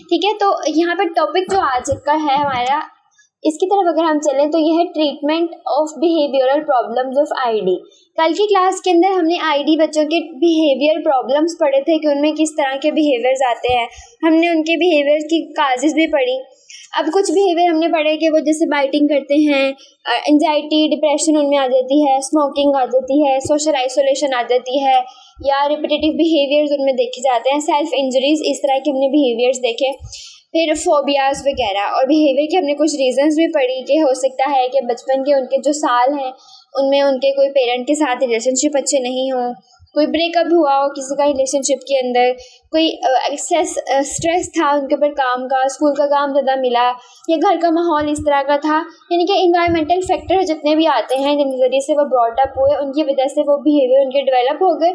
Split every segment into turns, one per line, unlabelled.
ठीक है, तो यहाँ पर टॉपिक जो आज का है हमारा, इसकी तरफ अगर हम चलें तो यह है treatment of behavioural problems of ID. कल की क्लास के अंदर हमने आईडी बच्चों के बिहेवियर प्रॉब्लम्स पढ़े थे कि उनमें किस तरह के बिहेवियर्स आते हैं। हमने उनके बिहेवियर्स की काजेस भी पढ़ी। अब कुछ बिहेवियर हमने पढ़े कि वो जैसे बाइटिंग करते हैं, एंजाइटी डिप्रेशन उनमें आ जाती है, स्मोकिंग आ जाती है, सोशल आइसोलेशन आ जाती है, या रिपीटेटिव बिहेवियर्स उनमें देखे जाते हैं, सेल्फ इंजरीज, इस तरह के हमने बिहेवियर्स देखे। फिर फोबियाज वगैरह और बिहेवियर के हमने कुछ रीजंस भी पढ़ी कि हो सकता है कि बचपन के उनके जो साल हैं उनमें उनके कोई पेरेंट के साथ रिलेशनशिप अच्छे नहीं हो, कोई ब्रेकअप हुआ हो किसी का रिलेशनशिप के अंदर, कोई एक्सेस स्ट्रेस था उनके ऊपर काम का, स्कूल का काम ज़्यादा मिला, या घर का माहौल इस तरह का था। यानी कि इन्वायरमेंटल फैक्टर जितने भी आते हैं जिन जरिए से वो ब्रॉट अप हुए, उनकी वजह से वो बिहेवियर उनके डेवलप हो गए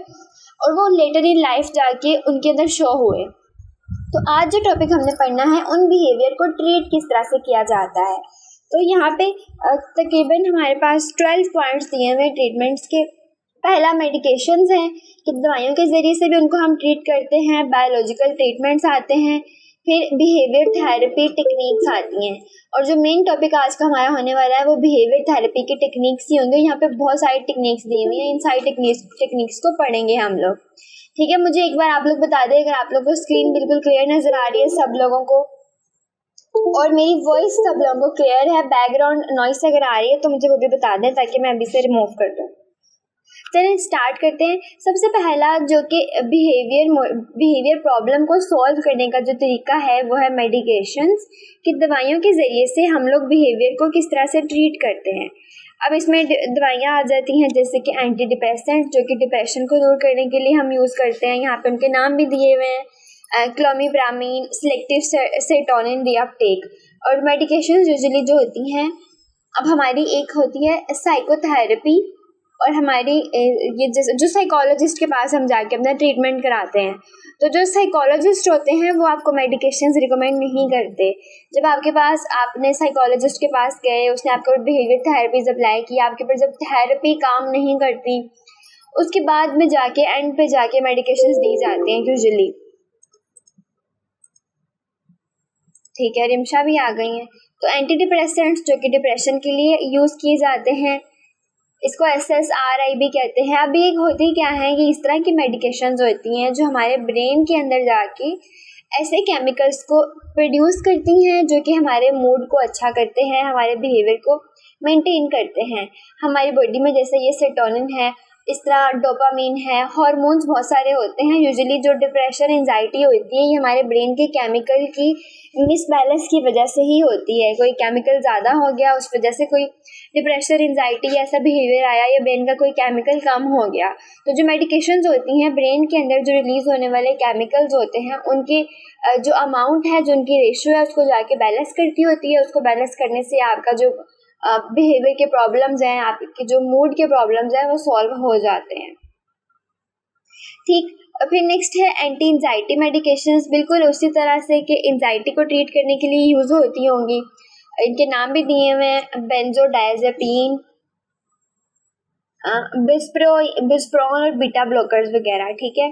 और वो लेटर इन लाइफ जाके उनके अंदर शो हुए। तो आज जो टॉपिक हमने पढ़ना है उन बिहेवियर को ट्रीट किस तरह से किया जाता है। तो यहाँ पे तकरीबन हमारे पास 12 पॉइंट्स दिए हुए ट्रीटमेंट्स के। पहला मेडिकेशंस हैं कि दवाइयों के ज़रिए से भी उनको हम ट्रीट करते हैं, बायोलॉजिकल ट्रीटमेंट्स आते हैं, फिर बिहेवियर थेरेपी टेक्निक्स आती हैं। और जो मेन टॉपिक आज का हमारा होने वाला है वो बिहेवियर थेरेपी की टेक्निक्स ही होंगे। यहाँ पे बहुत सारी टेक्निक्स दी हुई हैं, इन सारी टेक्निक्स को पढ़ेंगे हम लोग। ठीक है, मुझे एक बार आप लोग बता दें अगर आप लोगों को स्क्रीन बिल्कुल क्लियर नज़र आ रही है सब लोगों को, और मेरी वॉइस सब लोगों को क्लियर है, बैकग्राउंड नॉइस अगर आ रही है तो मुझे वो भी बता दें ताकि मैं अभी से रिमूव कर दूँ। चलिए स्टार्ट करते हैं। सबसे पहला जो कि बिहेवियर प्रॉब्लम को सॉल्व करने का जो तरीका है वो है मेडिकेशंस, कि दवाइयों के ज़रिए से हम लोग बिहेवियर को किस तरह से ट्रीट करते हैं। अब इसमें दवाइयाँ आ जाती हैं जैसे कि एंटी डिप्रेसेंट, जो कि डिप्रेशन को दूर करने के लिए हम यूज़ करते हैं। यहाँ पे उनके नाम भी दिए हुए हैं, क्लोमिप्रामीन, सिलेक्टिव सेरोटोनिन रीअपटेक। और मेडिकेशंस यूजुअली जो होती हैं, अब हमारी एक होती है साइकोथेरेपी, और हमारी ये जो साइकोलॉजिस्ट के पास हम जाके अपना ट्रीटमेंट कराते हैं। तो जो साइकोलॉजिस्ट होते हैं वो आपको मेडिकेशंस रिकमेंड नहीं करते। जब आपके पास आपने साइकोलॉजिस्ट के पास गए, उसने आपको बिहेवियर थेरेपीज अप्लाई की, आपके पर जब थेरेपी काम नहीं करती, उसके बाद में जाके एंड पे जाके मेडिकेशंस दी जाती हैं यूजुअली। ठीक है, रिमशा भी आ गई हैं। तो एंटी डिप्रेसेंट्स जो कि डिप्रेशन के लिए यूज़ किए जाते हैं, इसको SSRI भी कहते हैं। अभी एक होती क्या है कि इस तरह की मेडिकेशंस होती हैं जो हमारे ब्रेन के अंदर जाके ऐसे केमिकल्स को प्रोड्यूस करती हैं जो कि हमारे मूड को अच्छा करते हैं, हमारे बिहेवियर को मेंटेन करते हैं हमारी बॉडी में। जैसे ये सेरोटोनिन है, इस तरह डोपामीन है, हार्मोन्स बहुत सारे होते हैं। यूजुअली जो डिप्रेशन एंजाइटी होती है ये हमारे ब्रेन के केमिकल की मिसबैलेंस की वजह से ही होती है। कोई केमिकल ज़्यादा हो गया, उस वजह से कोई डिप्रेशन एंजाइटी ऐसा बिहेवियर आया, या ब्रेन का कोई केमिकल कम हो गया। तो जो मेडिकेशंस होती हैं, ब्रेन के अंदर जो रिलीज़ होने वाले केमिकल्स होते हैं उनके जो अमाउंट है, जो उनकी रेशियो है, उसको जाके बैलेंस करती होती है। उसको बैलेंस करने से आपका जो बिहेवियर के प्रॉब्लम्स हैं, आपके जो मूड के प्रॉब्लम्स हैं वो सॉल्व हो जाते हैं। ठीक, फिर नेक्स्ट है एंटी एंजाइटी मेडिकेशंस। बिल्कुल उसी तरह से कि एंजाइटी को ट्रीट करने के लिए यूज़ होती होंगी। इनके नाम भी दिए हुए हैं, बेंजोडायजेपिन, बिस्प्रोन और बीटा ब्लॉकर्स वगैरह। ठीक है,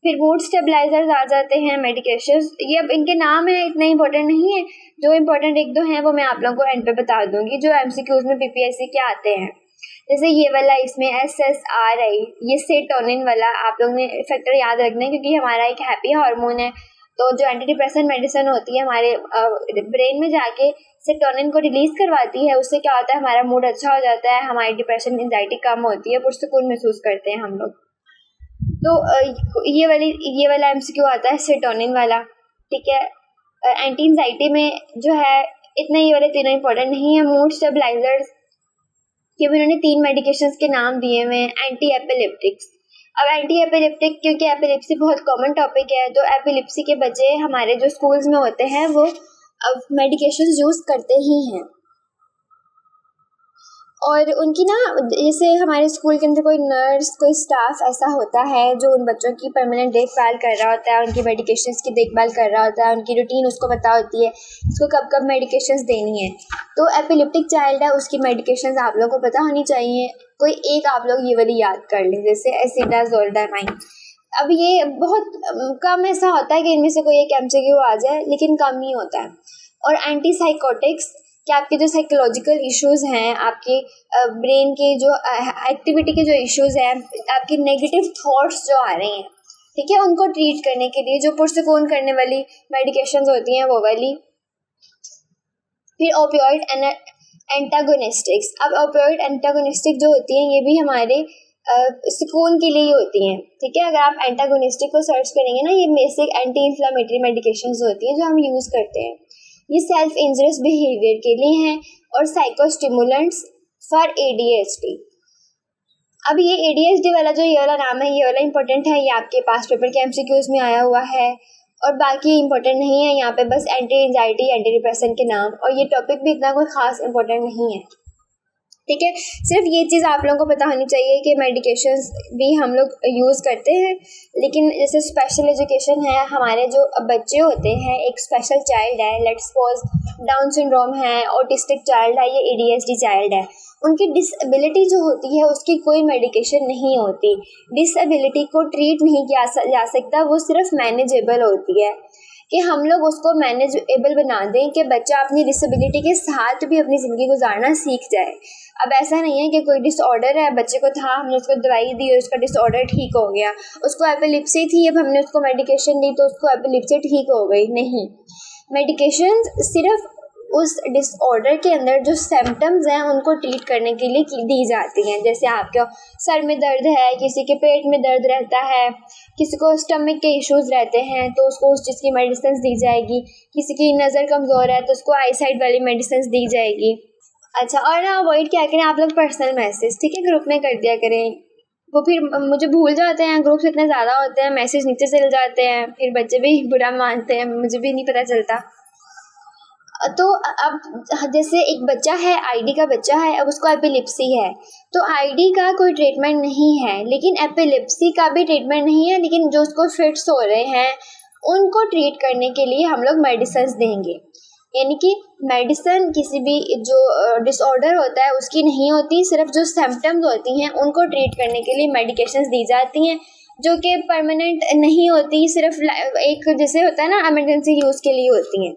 फिर मूड स्टेबलाइजर्स आ जाते हैं मेडिकेशंस। ये अब इनके नाम है, इतना इंपॉर्टेंट नहीं है। जो इंपॉर्टेंट एक दो हैं वो मैं आप लोगों को एंड पे बता दूंगी, जो MCQs में PPSC के आते हैं। जैसे ये वाला, इसमें SSRI, ये सेरोटोनिन वाला आप लोग ने फैक्टर याद रखना है क्योंकि हमारा एक हैप्पी हार्मोन है। तो जो एंटी डिप्रेसेंट मेडिसिन होती है हमारे ब्रेन में जाके सेरोटोनिन को रिलीज करवाती है। उससे क्या होता है, हमारा मूड अच्छा हो जाता है, हमारी डिप्रेशन एंजाइटी कम होती है, पुरसुकून महसूस करते हैं हम लोग। तो ये वाला MCQ आता है सेरोटोनिन वाला। ठीक है, एंटी एंजाइटी में जो है इतने ये वाले तीनों इंपॉर्टेंट नहीं है। मूड स्टेबलाइजर्स के भी उन्होंने 3 मेडिकेशंस के नाम दिए हुए हैं। एंटी एपिलेप्टिक्स, अब एंटी एपिलेप्टिक क्योंकि एपिलेप्सी बहुत कॉमन टॉपिक है, तो एपिलेप्सी के बच्चे हमारे जो स्कूल्स में होते हैं वो अब मेडिकेशंस यूज़ करते ही हैं। और उनकी ना, जैसे हमारे स्कूल के अंदर कोई नर्स, कोई स्टाफ ऐसा होता है जो उन बच्चों की परमानेंट देखभाल कर रहा होता है, उनकी मेडिकेशंस की देखभाल कर रहा होता है, उनकी रूटीन उसको पता होती है इसको कब कब मेडिकेशंस देनी है। तो एपिलेप्टिक चाइल्ड है, उसकी मेडिकेशंस आप लोगों को पता होनी चाहिए। कोई एक आप लोग ये वाली याद कर लें, जैसे एसिडाज़ोल्डामाइन। अब ये बहुत कम ऐसा होता है कि इनमें से कोई एक एमसीक्यू आ जाए, लेकिन कम ही होता है। और एंटी साइकोटिक्स, कि आपके जो साइकोलॉजिकल इश्यूज हैं, आपके ब्रेन के जो एक्टिविटी के जो इश्यूज हैं, आपकी नेगेटिव थॉट्स जो आ रहे हैं, ठीक है, उनको ट्रीट करने के लिए जो पुरसकून करने वाली मेडिकेशंस होती हैं वो वाली। फिर ओपियोइड एंटागोनिस्टिक्स। अब ओपियोइड एंटागोनिस्टिक जो होती हैं ये भी हमारे सुकून के लिए ही होती हैं, ठीक है। अगर आप एंटागोनिस्टिक को सर्च करेंगे ना, ये बेसिक एंटी इन्फ्लामेटरी मेडिकेशंस होती हैं जो हम यूज़ करते हैं। ये सेल्फ इंजरियस बिहेवियर के लिए हैं और साइकोस्टिमुलेंट्स फॉर ADHD। अब ये ADHD वाला जो ये वाला नाम है, ये वाला इंपॉर्टेंट है, ये आपके पास पेपर के MCQs में आया हुआ है, और बाकी इंपॉर्टेंट नहीं है। यहाँ पे बस एंटी एंजाइटी, एंटी डिप्रेशन के नाम, और ये टॉपिक भी इतना कोई खास इंपॉर्टेंट नहीं है, ठीक है। सिर्फ ये चीज़ आप लोगों को पता होनी चाहिए कि मेडिकेशंस भी हम लोग यूज़ करते हैं, लेकिन जैसे स्पेशल एजुकेशन है, हमारे जो बच्चे होते हैं, एक स्पेशल चाइल्ड है, लेट्स सपोज डाउन सिंड्रोम है, ऑटिस्टिक चाइल्ड है, ये ADHD चाइल्ड है, उनकी डिसेबिलिटी जो होती है उसकी कोई मेडिकेशन नहीं होती। डिसेबिलिटी को ट्रीट नहीं किया जा सकता, वो सिर्फ मैनेजेबल होती है, कि हम लोग उसको मैनेजेबल बना दें कि बच्चा अपनी डिसेबिलिटी के साथ भी अपनी ज़िंदगी गुजारना सीख जाए। अब ऐसा नहीं है कि कोई डिसऑर्डर है, बच्चे को था, हमने उसको दवाई दी और उसका डिसऑर्डर ठीक हो गया। उसको एपिलेप्सी थी, अब हमने उसको मेडिकेशन दी तो उसको एपिलेप्सी ठीक हो गई, नहीं। मेडिकेशन सिर्फ उस डिसऑर्डर के अंदर जो सिम्टम्स हैं उनको ट्रीट करने के लिए दी जाती हैं। जैसे आपके सर में दर्द है, किसी के पेट में दर्द रहता है, किसी को स्टमक के इश्यूज़ रहते हैं तो उसको उस चीज़ की मेडिसिन दी जाएगी। किसी की नज़र कमज़ोर है तो उसको आई साइड वाली मेडिसिन दी जाएगी। अच्छा, और ना अवॉइड क्या करें आप लोग, पर्सनल मैसेज, ठीक है, ग्रुप में कर दिया करें। वो फिर मुझे भूल जाते हैं, ग्रुप्स इतने ज़्यादा होते हैं, मैसेज नीचे चले जाते हैं, फिर बच्चे भी बुरा मानते हैं, मुझे भी नहीं पता चलता। तो अब जैसे एक बच्चा है, आईडी का बच्चा है, अब उसको एपिलेप्सी है, तो आईडी का कोई ट्रीटमेंट नहीं है, लेकिन एपिलेप्सी का भी ट्रीटमेंट नहीं है, लेकिन जो उसको फिट्स हो रहे हैं उनको ट्रीट करने के लिए हम लोग मेडिसिन देंगे। यानी कि मेडिसिन किसी भी जो डिसऑर्डर होता है उसकी नहीं होती, सिर्फ जो सिम्टम्स होती हैं उनको ट्रीट करने के लिए मेडिकेशंस दी जाती हैं, जो कि परमानेंट नहीं होती, सिर्फ एक जैसे होता है ना इमरजेंसी यूज़ के लिए होती हैं,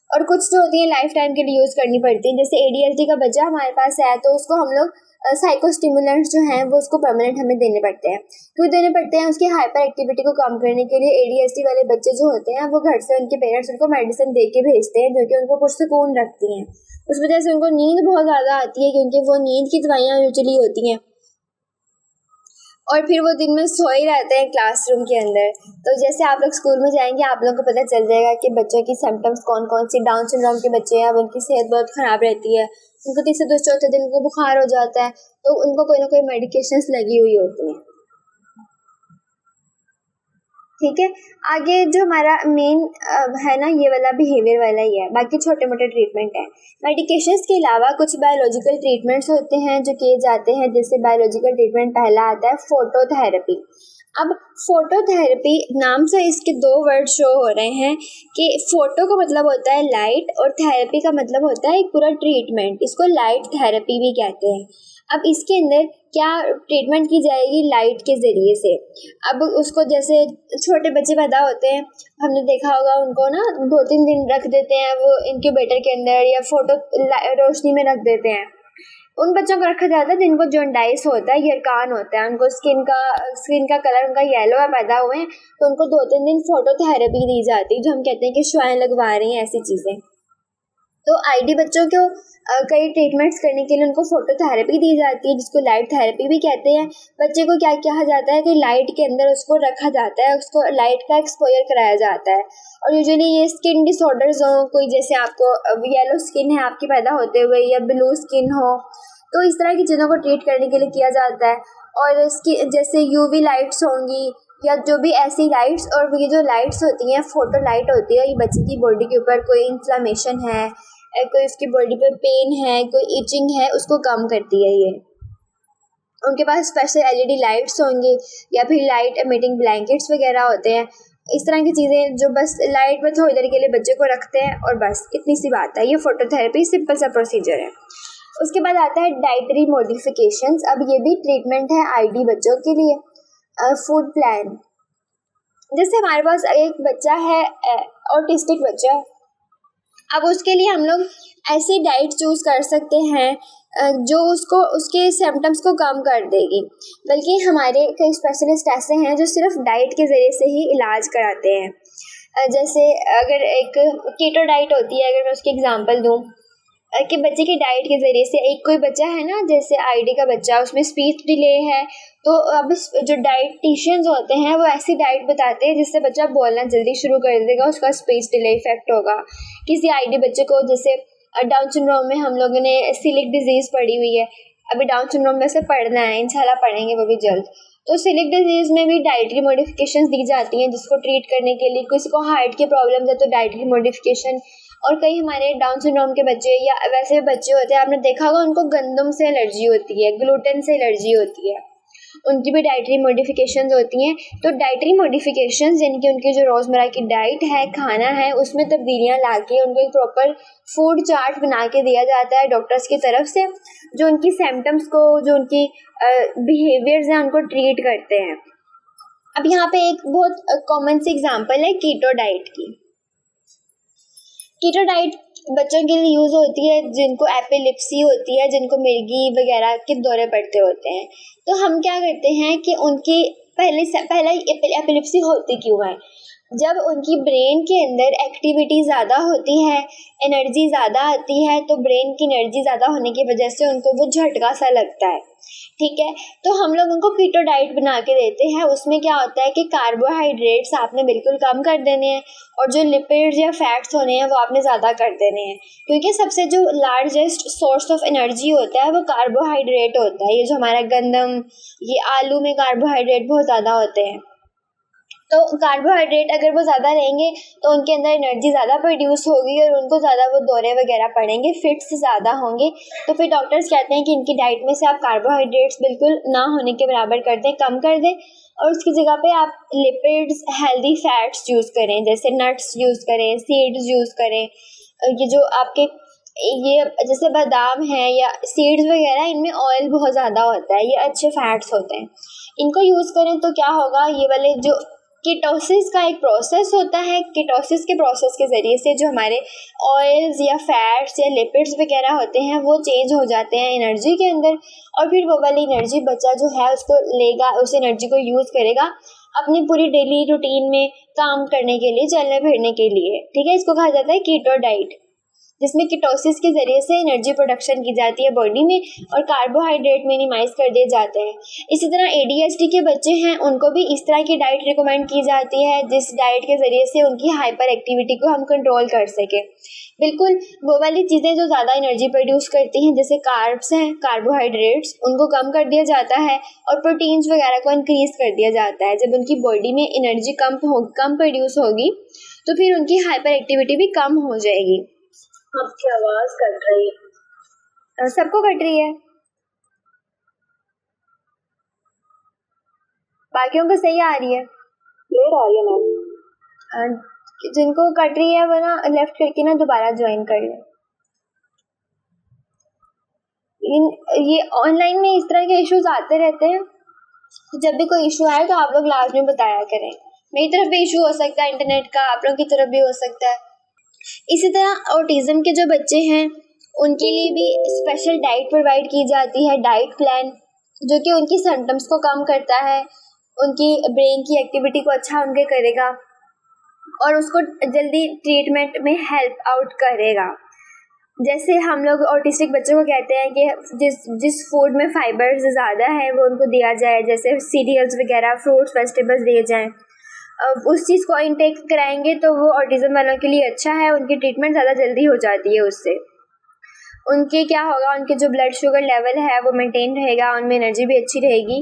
और कुछ जो होती है लाइफ टाइम के लिए यूज़ करनी पड़ती है। जैसे ADHD का बच्चा हमारे पास है तो उसको हम लोग साइकोस्टिमुलेंट्स जो हैं वो उसको परमानेंट हमें देने पड़ते हैं। क्यों देने पड़ते हैं? उसकी हाइपर एक्टिविटी को कम करने के लिए। ADHD वाले बच्चे जो होते हैं वो घर से उनके पेरेंट्स उनको मेडिसिन दे के भेजते हैं, जो कि उनको पुरसकून रखती हैं। उस वजह से उनको नींद बहुत ज़्यादा आती है, क्योंकि वो नींद की दवाइयाँ यूजुअली होती हैं, और फिर वो दिन में सोए रहते हैं क्लासरूम के अंदर। तो जैसे आप लोग स्कूल में जाएंगे आप लोगों को पता चल जाएगा कि बच्चों की सिम्टम्स कौन कौन सी। डाउन सिंड्रोम के बच्चे हैं, अब उनकी सेहत बहुत ख़राब रहती है, उनको तीसरे चौथे दिन को बुखार हो जाता है, तो उनको कोई ना कोई मेडिकेशंस लगी हुई होती हैं, ठीक है। आगे जो हमारा मेन है ना, ये वाला बिहेवियर वाला ही है, बाकी छोटे मोटे ट्रीटमेंट है। मेडिकेशंस के अलावा कुछ बायोलॉजिकल ट्रीटमेंट्स होते हैं जो किए जाते हैं। जैसे बायोलॉजिकल ट्रीटमेंट पहला आता है फोटोथेरेपी। अब फोटोथेरेपी नाम से इसके दो वर्ड शो हो रहे हैं कि फोटो का मतलब होता है लाइट और थेरेपी का मतलब होता है एक पूरा ट्रीटमेंट, इसको लाइट थेरेपी भी कहते हैं। अब इसके अंदर क्या ट्रीटमेंट की जाएगी? लाइट के ज़रिए से। अब उसको जैसे छोटे बच्चे पैदा होते हैं, हमने देखा होगा उनको ना 2-3 दिन रख देते हैं वो इनक्यूबेटर के अंदर या फोटो रोशनी में रख देते हैं। उन बच्चों को रखा जाता है जिनको जॉन्डाइस होता है, यरकान होता है, उनको स्किन का कलर उनका येलो है, पैदा हुए हैं, तो उनको 2-3 दिन फोटोथेरेपी दी जाती है, जो हम कहते हैं कि शुआएं लगवा रही हैं, ऐसी चीज़ें। तो आईडी बच्चों को कई ट्रीटमेंट्स करने के लिए उनको फोटोथेरेपी दी जाती है, जिसको लाइट थेरेपी भी कहते हैं। बच्चे को क्या कहा जाता है कि लाइट के अंदर उसको रखा जाता है, उसको लाइट का एक्सपोजर कराया जाता है। और यूजुअली ये स्किन डिसऑर्डर्स हो, कोई जैसे आपको येलो स्किन है आपकी पैदा होते हुए, या ब्लू स्किन हो, तो इस तरह की चीज़ों को ट्रीट करने के लिए किया जाता है। और इसकी जैसे UV लाइट्स होंगी या जो भी ऐसी लाइट्स, और ये जो लाइट्स होती हैं फोटो लाइट होती है, ये बच्चे की बॉडी के ऊपर कोई इन्फ्लामेशन है, कोई उसकी बॉडी पे पेन है, कोई इचिंग है, उसको कम करती है ये। उनके पास स्पेशल LED लाइट्स होंगी या फिर लाइट एमिटिंग ब्लैंकेट्स वगैरह होते हैं। इस तरह की चीज़ें जो बस लाइट में थोड़ी देर के लिए बच्चे को रखते हैं, और बस इतनी सी बात है। ये फोटोथेरेपी सिंपल सा प्रोसीजर है। उसके बाद आता है डाइटरी मॉडिफिकेशंस। अब ये भी ट्रीटमेंट है आईडी बच्चों के लिए। फूड प्लान, जैसे हमारे पास एक बच्चा है, ऑटिस्टिक बच्चा, अब उसके लिए हम लोग ऐसी डाइट चूज़ कर सकते हैं जो उसको उसके सिम्टम्स को कम कर देगी। बल्कि हमारे कई स्पेशलिस्ट ऐसे हैं जो सिर्फ डाइट के ज़रिए से ही इलाज कराते हैं। जैसे अगर एक कीटो डाइट होती है, अगर मैं उसकी एग्जांपल दूं कि बच्चे की डाइट के ज़रिए से, एक कोई बच्चा है ना जैसे आईडी का बच्चा, उसमें स्पीच डिले है, तो अब जो डाइटिशियंस होते हैं वो ऐसी डाइट बताते हैं जिससे बच्चा बोलना जल्दी शुरू कर देगा, उसका स्पीच डिले इफेक्ट होगा। किसी आईडी बच्चे को जैसे डाउन सिंड्रोम में हम लोगों ने सिलिक डिजीज़ पढ़ी हुई है, अभी डाउन सिंड्रोम में से पढ़ना है, इंशाल्लाह पढ़ेंगे वो भी जल्द। तो सिलिक डिजीज़ में भी डाइटरी मॉडिफिकेशंस दी जाती हैं जिसको ट्रीट करने के लिए। किसी को हार्ट की प्रॉब्लम है तो डाइटरी मॉडिफिकेशन, और कई हमारे डाउन सिंड्रोम के बच्चे या वैसे भी बच्चे होते हैं, आपने देखा होगा उनको गंदम से एलर्जी होती है, ग्लूटेन से एलर्जी होती है, उनकी भी डाइटरी मॉडिफिकेशंस होती हैं। तो डाइटरी मॉडिफिकेशंस यानी कि उनकी जो रोज़मर्रा की डाइट है, खाना है, उसमें तब्दीलियाँ ला के उनको एक प्रॉपर फूड चार्ट बना के दिया जाता है डॉक्टर्स की तरफ से, जो उनकी सिम्टम्स को, जो उनकी बिहेवियर्स हैं उनको ट्रीट करते हैं। अब यहाँ पे एक बहुत कॉमन सी एग्जांपल है कीटो डाइट की। कीटो डाइट बच्चों के लिए यूज़ होती है जिनको एपिलेप्सी होती है, जिनको मिर्गी वगैरह के दौरे पड़ते होते हैं। तो हम क्या करते हैं कि उनकी पहले एपिलेप्सी होती क्यों है? जब उनकी ब्रेन के अंदर एक्टिविटी ज़्यादा होती है, एनर्जी ज़्यादा आती है, तो ब्रेन की एनर्जी ज़्यादा होने की वजह से उनको वो झटका सा लगता है, ठीक है। तो हम लोग उनको कीटो डाइट बना के देते हैं। उसमें क्या होता है कि कार्बोहाइड्रेट्स आपने बिल्कुल कम कर देने हैं और जो लिपिड्स या फैट्स होने हैं वो आपने ज़्यादा कर देने हैं, क्योंकि सबसे जो लार्जेस्ट सोर्स ऑफ एनर्जी होता है वो कार्बोहाइड्रेट होता है। ये जो हमारा गंदम, ये आलू में कार्बोहाइड्रेट बहुत ज़्यादा होते हैं। तो कार्बोहाइड्रेट अगर वो ज़्यादा रहेंगे तो उनके अंदर एनर्जी ज़्यादा प्रोड्यूस होगी और उनको ज़्यादा वो दौरे वगैरह पड़ेंगे, फिट्स ज़्यादा होंगे। तो फिर डॉक्टर्स कहते हैं कि इनकी डाइट में से आप कार्बोहाइड्रेट्स बिल्कुल ना होने के बराबर कर दें, कम कर दें, और उसकी जगह पे आप लिपिड्स, हेल्दी फैट्स यूज़ करें, जैसे नट्स यूज़ करें, सीड्स यूज़ करें। ये जो आपके ये जैसे बादाम है या सीड्स वगैरह, इनमें ऑयल बहुत ज़्यादा होता है, ये अच्छे फैट्स होते हैं, इनको यूज़ करें तो क्या होगा, ये वाले जो कीटोसिस का एक प्रोसेस होता है, कीटोसिस के प्रोसेस के ज़रिए से जो हमारे ऑयल्स या फैट्स या लिपिड्स वगैरह होते हैं वो चेंज हो जाते हैं एनर्जी के अंदर, और फिर वो वाली एनर्जी बच्चा जो है उसको लेगा, उस एनर्जी को यूज़ करेगा अपनी पूरी डेली रूटीन में काम करने के लिए, चलने फिरने के लिए, ठीक है। इसको कहा जाता है कीटो डाइट, जिसमें कीटोसिस के ज़रिए से एनर्जी प्रोडक्शन की जाती है बॉडी में और कार्बोहाइड्रेट मिनिमाइज़ कर दिए जाते हैं। इसी तरह ADHD के बच्चे हैं, उनको भी इस तरह की डाइट रिकमेंड की जाती है जिस डाइट के ज़रिए से उनकी हाइपर एक्टिविटी को हम कंट्रोल कर सकें। बिल्कुल वो वाली चीज़ें जो ज़्यादा एनर्जी प्रोड्यूस करती हैं, जैसे कार्ब्स हैं, कार्बोहाइड्रेट्स, उनको कम कर दिया जाता है और प्रोटीन्स वगैरह को इंक्रीज़ कर दिया जाता है। जब उनकी बॉडी में एनर्जी कम प्रोड्यूस होगी तो फिर उनकी हाइपर एक्टिविटी भी कम हो जाएगी।
आपकी आवाज कट रही है।
सबको कट रही है, बाकियों को सही आ रही है?
क्लियर आ रही है मैम।
जिनको कट रही है वो ना लेफ्ट करके ना दोबारा ज्वाइन कर ले। ये ऑनलाइन में इस तरह के इश्यूज आते रहते हैं, तो जब भी कोई इशू आए तो आप लोग लाजमी बताया करें। मेरी तरफ भी इशू हो सकता है इंटरनेट का, आप लोगों की तरफ भी हो सकता है। इसी तरह ऑटिज्म के जो बच्चे हैं उनके लिए भी स्पेशल डाइट प्रोवाइड की जाती है, डाइट प्लान, जो कि उनकी सिम्टम्स को कम करता है, उनकी ब्रेन की एक्टिविटी को अच्छा उनके करेगा और उसको जल्दी ट्रीटमेंट में हेल्प आउट करेगा। जैसे हम लोग ऑटिस्टिक बच्चों को कहते हैं कि जिस फूड में फाइबर्स ज़्यादा है वो उनको दिया जाए, जैसे सीरियल्स वगैरह, फ्रूट्स, वेजिटेबल्स दिए जाएँ। उस चीज़ को इनटेक कराएंगे तो वो ऑटिज़म वालों के लिए अच्छा है, उनकी ट्रीटमेंट ज़्यादा जल्दी हो जाती है उससे। उनके क्या होगा, उनके जो ब्लड शुगर लेवल है वो मेंटेन रहेगा, उनमें एनर्जी भी अच्छी रहेगी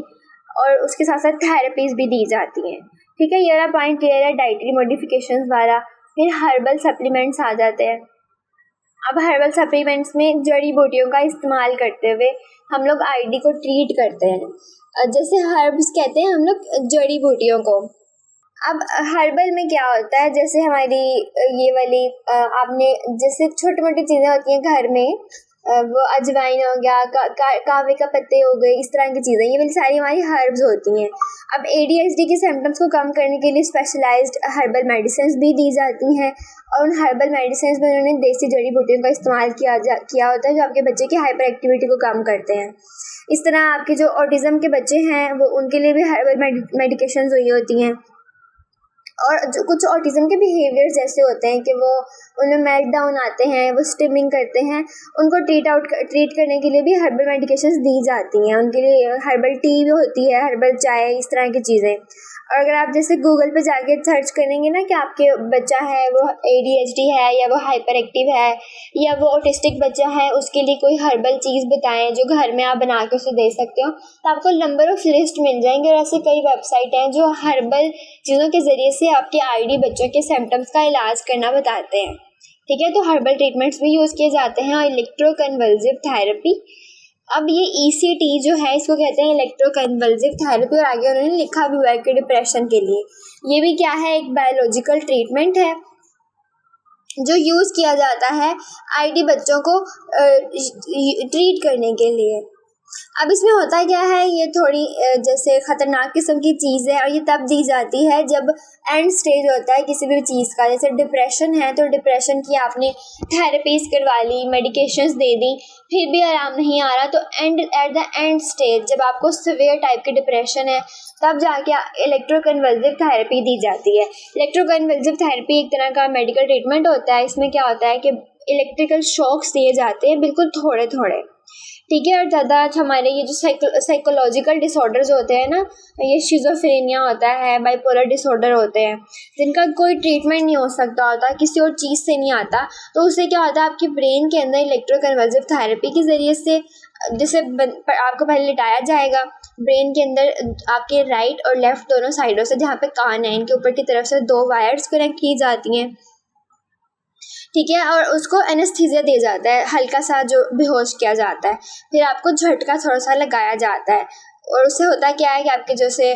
और उसके साथ साथ थेरेपीज़ भी दी जाती हैं, ठीक है। ये वाला पॉइंट क्लियर है डाइटरी मॉडिफिकेशंस वाला। फिर हर्बल सप्लीमेंट्स आ जाते हैं। अब हर्बल सप्लीमेंट्स में जड़ी बूटियों का इस्तेमाल करते हुए हम लोग आईडी को ट्रीट करते हैं। जैसे हर्ब्स कहते हैं हम लोग जड़ी बूटियों को। अब हर्बल में क्या होता है, जैसे हमारी ये वाली आपने जैसे छोटी मोटी चीज़ें होती हैं घर में, वो अजवाइन हो गया, कावे का पत्ते हो गए, इस तरह की चीज़ें, ये वाली सारी हमारी हर्ब्स होती हैं। अब ADHD के सिम्टम्स को कम करने के लिए स्पेशलाइज्ड हर्बल मेडिसिन भी दी जाती हैं, और उन हर्बल मेडिसिन में उन्होंने देसी जड़ी बूटियों का इस्तेमाल किया होता है, जो आपके बच्चे की हाइपर एक्टिविटी को कम करते हैं। इस तरह आपके जो ऑटिज़म के बच्चे हैं वो उनके लिए भी हर्बल मेडिकेशंस हुई होती हैं। और जो कुछ ऑटिज़म के बिहेवियर्स ऐसे होते हैं कि वो उनमें मेल्ट डाउन आते हैं, वो स्टिमिंग करते हैं, उनको ट्रीट करने के लिए भी हर्बल मेडिकेशंस दी जाती हैं। उनके लिए हर्बल टी भी होती है, हर्बल चाय, इस तरह की चीज़ें। और अगर आप जैसे गूगल पे जाके सर्च करेंगे ना कि आपके बच्चा है वो ADHD है या वो हाइपर एक्टिव है या वो ऑटिस्टिक बच्चा है, उसके लिए कोई हर्बल चीज़ बताएं जो घर में आप बना के उसे दे सकते हो, तो आपको नंबर ऑफ लिस्ट मिल जाएंगे। और ऐसे कई वेबसाइट हैं जो हर्बल चीज़ों के ज़रिए से आपके ID बच्चों के सिम्टम्स का इलाज करना बताते हैं। ठीक है, तो हर्बल ट्रीटमेंट्स भी यूज़ किए जाते हैं। और इलेक्ट्रोकन्वल्सिव थेरेपी, अब ये ECT जो है इसको कहते हैं इलेक्ट्रोकन्वल्सिव थेरेपी, और आगे उन्होंने लिखा भी हुआ है कि डिप्रेशन के लिए ये भी क्या है, एक बायोलॉजिकल ट्रीटमेंट है जो यूज़ किया जाता है ID बच्चों को ट्रीट करने के लिए। अब इसमें होता क्या है, ये थोड़ी जैसे ख़तरनाक किस्म की चीज़ है, और ये तब दी जाती है जब एंड स्टेज होता है किसी भी चीज़ का। जैसे डिप्रेशन है तो डिप्रेशन की आपने थेरेपीज़ करवा ली, मेडिकेशंस दे दी, फिर भी आराम नहीं आ रहा, तो एट द एंड स्टेज जब आपको सिवियर टाइप की डिप्रेशन है तब जाके इलेक्ट्रोकन्वल्सिव थेरेपी दी जाती है। इलेक्ट्रोकन्वल्सिव थेरेपी एक तरह का मेडिकल ट्रीटमेंट होता है। इसमें क्या होता है कि इलेक्ट्रिकल शॉक्स दिए जाते हैं, बिल्कुल थोड़े थोड़े। ठीक है, और ज़्यादा हमारे ये जो साइकोलॉजिकल डिसऑर्डर्स होते हैं ना, ये शिज़ोफ्रेनिया होता है, बाइपोलर डिसऑर्डर होते हैं, जिनका कोई ट्रीटमेंट नहीं हो सकता होता, किसी और चीज़ से नहीं आता, तो उससे क्या होता है आपके ब्रेन के अंदर इलेक्ट्रोकन्वल्सिव थेरेपी के ज़रिए से, जैसे आपको पहले लिटाया जाएगा ब्रेन के अंदर, आपके राइट और लेफ़्ट दोनों साइडों से, जहाँ पे कान है इनके ऊपर की तरफ से 2 वायर्स कनेक्ट की जाती हैं। ठीक है, और उसको एनेस्थीसिया दिया जाता है, हल्का सा जो बेहोश किया जाता है, फिर आपको झटका थोड़ा सा लगाया जाता है, और उससे होता क्या है कि आपके जैसे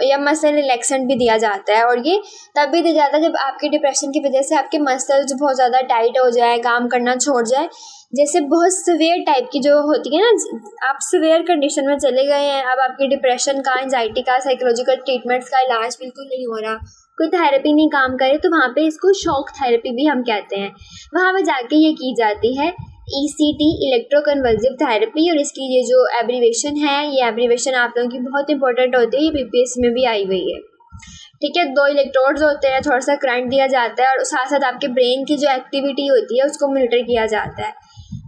या मसल रिलैक्सेंट भी दिया जाता है। और ये तब भी दिया जाता है जब आपके डिप्रेशन की वजह से आपके मसल्स बहुत ज़्यादा टाइट हो जाए, काम करना छोड़ जाए, जैसे बहुत सीवियर टाइप की जो होती है ना, आप सीवियर कंडीशन में चले गए हैं, अब आपकी डिप्रेशन का, एंजाइटी का, साइकोलॉजिकल ट्रीटमेंट्स का इलाज बिल्कुल नहीं हो रहा, कोई थेरेपी नहीं काम करे, तो वहाँ पे इसको शॉक थेरेपी भी हम कहते हैं। वहाँ पे जाके ये की जाती है ECT, इलेक्ट्रोकन्वल्सिव थेरेपी। और इसकी ये जो एब्रीवेशन है, ये एब्रीवेशन आप लोगों की बहुत इंपॉर्टेंट होती है, ये PPSC में भी आई हुई है। ठीक है, 2 इलेक्ट्रोड्स होते हैं, थोड़ा सा करंट दिया जाता है, और साथ साथ आपके ब्रेन की जो एक्टिविटी होती है उसको मॉनिटर किया जाता है।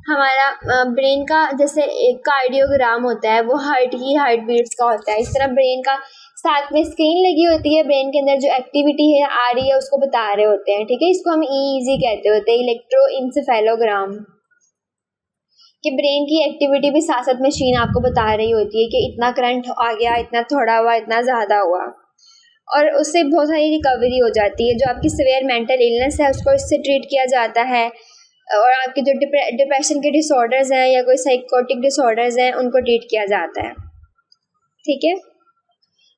हमारा ब्रेन का जैसे एक कार्डियोग्राम होता है, वो हार्ट की हार्ट बीट्स का होता है, इस तरह ब्रेन का साथ में स्क्रीन लगी होती है, ब्रेन के अंदर जो एक्टिविटी है आ रही है उसको बता रहे होते हैं। ठीक है, इसको हम EEG कहते होते हैं, इलेक्ट्रोइंसेफेलोग्राम, कि ब्रेन की एक्टिविटी भी साथ साथ मशीन आपको बता रही होती है कि इतना करंट आ गया, इतना थोड़ा हुआ, इतना ज़्यादा हुआ, और उससे बहुत सारी रिकवरी हो जाती है। जो आपकी सीवियर मेंटल इलनेस है उसको इससे ट्रीट किया जाता है, और आपके जो डिप्रेशन के डिसऑर्डर्स हैं या कोई साइकोटिक डिसऑर्डर्स हैं उनको ट्रीट किया जाता है। ठीक है,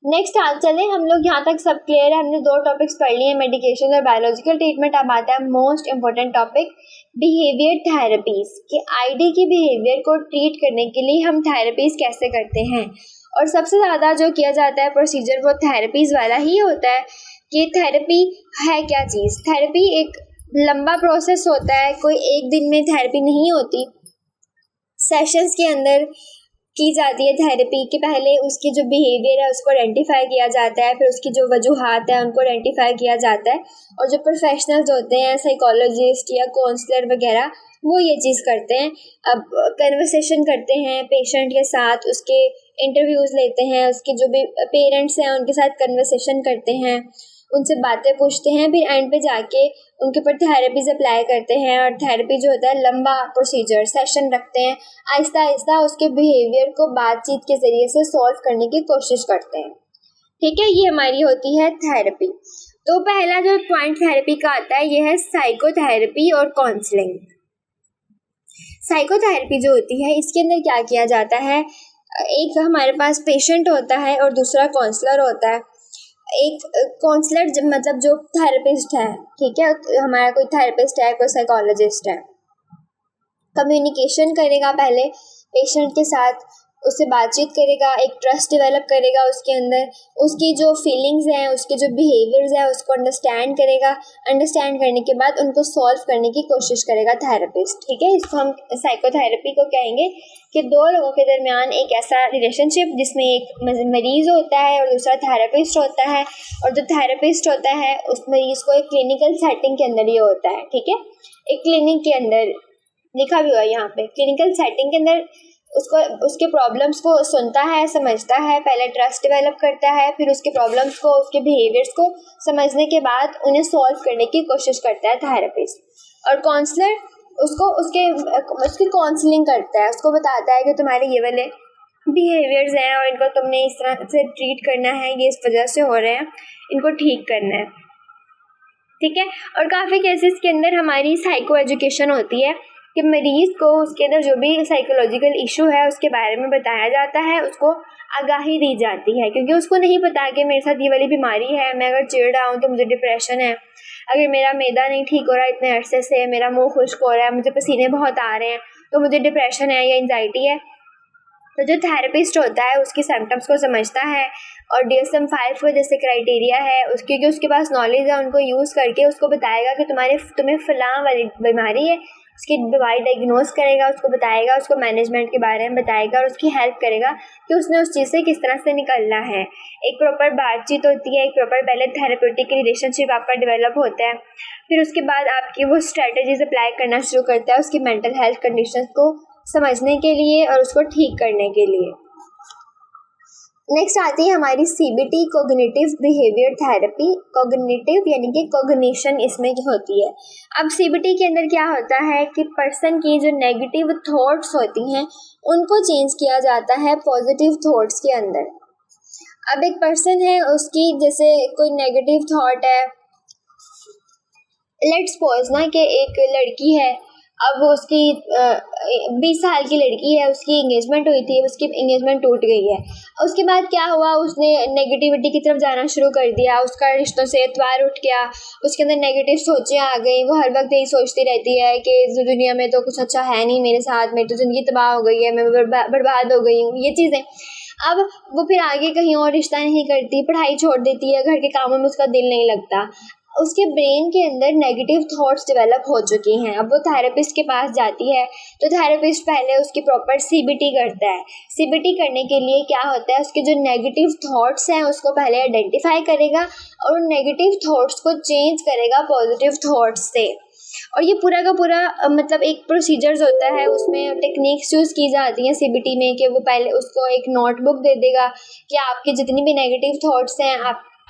नेक्स्ट आज चलें, हम लोग यहाँ तक सब क्लियर है, हमने 2 टॉपिक्स पढ़ लिए हैं, मेडिकेशन और बायोलॉजिकल ट्रीटमेंट। अब आता है most important topic, behaviour therapies, कि ID की बिहेवियर को ट्रीट करने के लिए हम थेरेपीज कैसे करते हैं। और सबसे ज़्यादा जो किया जाता है प्रोसीजर वो थेरेपीज वाला ही होता है। कि थेरेपी है क्या चीज़, थेरेपी एक लंबा प्रोसेस होता है, कोई एक दिन में थेरेपी नहीं होती, सेशंस के अंदर की जाती है थेरेपी। के पहले उसकी जो बिहेवियर है उसको आइडेंटिफाई किया जाता है, फिर उसकी जो वजूहात है उनको आइडेंटिफाई किया जाता है, और जो प्रोफेशनल्स होते हैं, साइकोलॉजिस्ट या काउंसलर वगैरह, वो ये चीज़ करते हैं। अब कन्वर्सेशन करते हैं पेशेंट के साथ, उसके इंटरव्यूज़ लेते हैं, उसके जो भी पेरेंट्स हैं उनके साथ कन्वर्सेशन करते हैं, उनसे बातें पूछते हैं, फिर एंड पे जाके उनके ऊपर थेरेपीज अप्लाई करते हैं। और थेरेपी जो होता है लंबा प्रोसीजर सेशन रखते हैं, आहिस्ता आहिस्ता उसके बिहेवियर को बातचीत के ज़रिए से सॉल्व करने की कोशिश करते हैं। ठीक है, ये हमारी होती है थेरेपी। तो पहला जो पॉइंट थेरेपी का आता है ये है साइकोथेरेपी और काउंसलिंग। साइकोथेरेपी जो होती है इसके अंदर क्या किया जाता है, एक हमारे पास पेशेंट होता है और दूसरा काउंसलर होता है। एक काउंसलर मतलब जो थेरेपिस्ट है, ठीक है, हमारा कोई थेरेपिस्ट है, कोई साइकोलॉजिस्ट है, कम्युनिकेशन करेगा पहले पेशेंट के साथ, उससे बातचीत करेगा, एक ट्रस्ट डेवलप करेगा उसके अंदर, उसकी जो फीलिंग्स हैं, उसके जो बिहेवियर्स हैं उसको अंडरस्टैंड करेगा। अंडरस्टैंड करने के बाद उनको सॉल्व करने की कोशिश करेगा थेरेपिस्ट। ठीक है, इसको हम साइकोथेरेपी को कहेंगे कि दो लोगों के दरमियान एक ऐसा रिलेशनशिप जिसमें एक मरीज़ होता है और दूसरा थेरेपिस्ट होता है, और जो थेरेपिस्ट होता है उस मरीज़ को एक क्लिनिकल सेटिंग के अंदर ये होता है। ठीक है, एक क्लिनिक के अंदर लिखा भी हुआ है यहाँ पे, क्लिनिकल सेटिंग के अंदर उसको उसके प्रॉब्लम्स को सुनता है, समझता है, पहले ट्रस्ट डेवलप करता है, फिर उसके प्रॉब्लम्स को, उसके बिहेवियर्स को समझने के बाद उन्हें सॉल्व करने की कोशिश करता है थेरेपिस्ट। और काउंसलर उसको उसकी काउंसलिंग करता है, उसको बताता है कि तुम्हारे ये वाले बिहेवियर्स हैं और इनको तुमने इस तरह से ट्रीट करना है, ये इस वजह से हो रहे हैं, इनको ठीक करना है। ठीक है, और काफ़ी केसेस के अंदर हमारी साइको एजुकेशन होती है कि मरीज़ को उसके अंदर जो भी साइकोलॉजिकल इशू है उसके बारे में बताया जाता है, उसको आगाही दी जाती है, क्योंकि उसको नहीं पता कि मेरे साथ ये वाली बीमारी है, मैं अगर चिढ़ रहा हूँ तो मुझे डिप्रेशन है, अगर मेरा मैदा नहीं ठीक हो रहा इतने अरसे से, मेरा मुंह खुश्क हो रहा है, मुझे पसीने बहुत आ रहे हैं, तो मुझे डिप्रेशन है या एंजाइटी है। तो जो थेरेपिस्ट होता है उसकी सिम्टम्स को समझता है और DSM-5 का जैसे क्राइटेरिया है उसकी, जो उसके पास नॉलेज है उनको यूज़ करके उसको बताएगा कि तुम्हें फ़लाँ वाली बीमारी है, उसकी बीमारी डायग्नोज करेगा, उसको बताएगा, उसको मैनेजमेंट के बारे में बताएगा और उसकी हेल्प करेगा कि उसने उस चीज़ से किस तरह से निकलना है। एक प्रॉपर बातचीत होती है, एक प्रॉपर पहले थेरेप्यूटिक रिलेशनशिप आपका डेवलप होता है, फिर उसके बाद आपकी वो स्ट्रेटजीज अप्लाई करना शुरू करता है उसकी मेंटल हेल्थ कंडीशंस को समझने के लिए और उसको ठीक करने के लिए। नेक्स्ट आती है हमारी CBT, cognitive behaviour therapy. Cognitive यानी कि कोग्निशन इसमें होती है। अब CBT के अंदर क्या होता है कि पर्सन की जो नेगेटिव थॉट्स होती हैं उनको चेंज किया जाता है पॉजिटिव थॉट्स के अंदर। अब एक पर्सन है, उसकी जैसे कोई नेगेटिव थॉट है, लेट्स सपोज ना कि एक लड़की है, अब उसकी 20 साल की लड़की है, उसकी इंगेजमेंट हुई थी, उसकी इंगेजमेंट टूट गई है। उसके बाद क्या हुआ, उसने नेगेटिविटी की तरफ जाना शुरू कर दिया, उसका रिश्तों से एतबार उठ गया, उसके अंदर नेगेटिव सोचें आ गई, वो हर वक्त यही सोचती रहती है कि दुनिया में तो कुछ अच्छा है नहीं मेरे साथ, मेरी तो ज़िंदगी तबाह हो गई है, मैं बर्बाद हो गई हूँ, ये चीज़ें। अब वो फिर आगे कहीं और रिश्ता नहीं करती, पढ़ाई छोड़ देती है, घर के कामों में उसका दिल नहीं लगता, उसके ब्रेन के अंदर नेगेटिव थॉट्स डेवलप हो चुकी हैं। अब वो थेरेपिस्ट के पास जाती है तो थेरेपिस्ट पहले उसकी प्रॉपर CBT करता है। CBT करने के लिए क्या होता है, उसके जो नेगेटिव थॉट्स हैं उसको पहले आइडेंटिफाई करेगा और उन नेगेटिव थॉट्स को चेंज करेगा पॉजिटिव थॉट्स से। और ये पूरा का पूरा मतलब एक प्रोसीजर्स होता है, उसमें टेक्निक्स यूज़ की जाती हैं CBT में कि वो पहले उसको एक नोटबुक दे देगा कि आपकी जितनी भी नेगेटिव थॉट्स हैं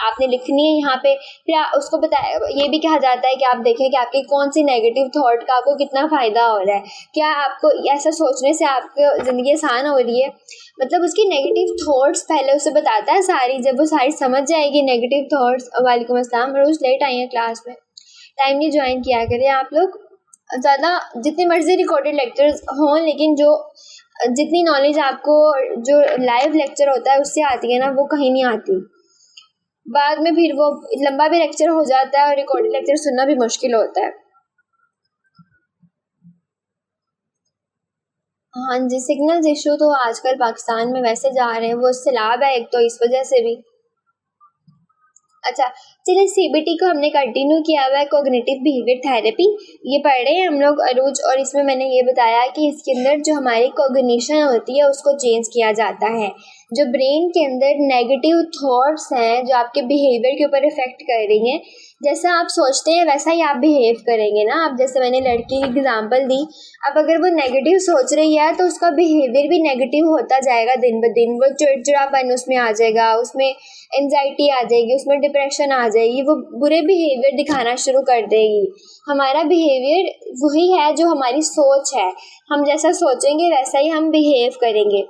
आपने लिखनी है यहाँ पे। फिर उसको बताया, ये भी कहा जाता है कि आप देखें कि आपकी कौन सी नेगेटिव थॉट का आपको कितना फ़ायदा हो रहा है, क्या आपको ऐसा सोचने से आपको ज़िंदगी आसान हो रही है। मतलब उसकी नेगेटिव थॉट्स पहले उसे बताता है सारी, जब वो सारी समझ जाएगी नेगेटिव थॉट्स। वालेकुम अस्सलाम, रोज़ लेट आई हैं क्लास में, टाइमली ज्वाइन किया करें आप लोग। ज़्यादा जितने मर्जी रिकॉर्डेड लेक्चर्स हों, लेकिन जो जितनी नॉलेज आपको जो लाइव लेक्चर होता है उससे आती है ना, वो कहीं नहीं आती। बाद में फिर वो लंबा भी लेक्चर हो जाता है और रिकॉर्डेड लेक्चर सुनना भी मुश्किल होता है। हाँ जी, सिग्नल्स इशू तो आजकल पाकिस्तान में वैसे जा रहे हैं, वो सैलाब है एक तो इस वजह से भी। अच्छा चलिए, CBT को हमने कंटिन्यू किया हुआ है, कोग्निटिव बिहेवियर थेरेपी, ये पढ़ रहे हैं हम लोग अरूज। और इसमें मैंने ये बताया कि इसके अंदर जो हमारी कोग्निशन होती है उसको चेंज किया जाता है। जो ब्रेन के अंदर नेगेटिव थॉट्स हैं जो आपके बिहेवियर के ऊपर इफ़ेक्ट कर रही हैं, जैसा आप सोचते हैं वैसा ही आप बिहेव करेंगे ना। अब जैसे मैंने लड़की की एग्जांपल दी, अब अगर वो नेगेटिव सोच रही है तो उसका बिहेवियर भी नेगेटिव होता जाएगा दिन ब दिन। वो चिड़चिड़ापन उसमें आ जाएगा, उसमें एंजाइटी आ जाएगी, उसमें डिप्रेशन आ जाएगी, वो बुरे बिहेवियर दिखाना शुरू कर देगी। हमारा बिहेवियर वही है जो हमारी सोच है, हम जैसा सोचेंगे वैसा ही हम बिहेव करेंगे।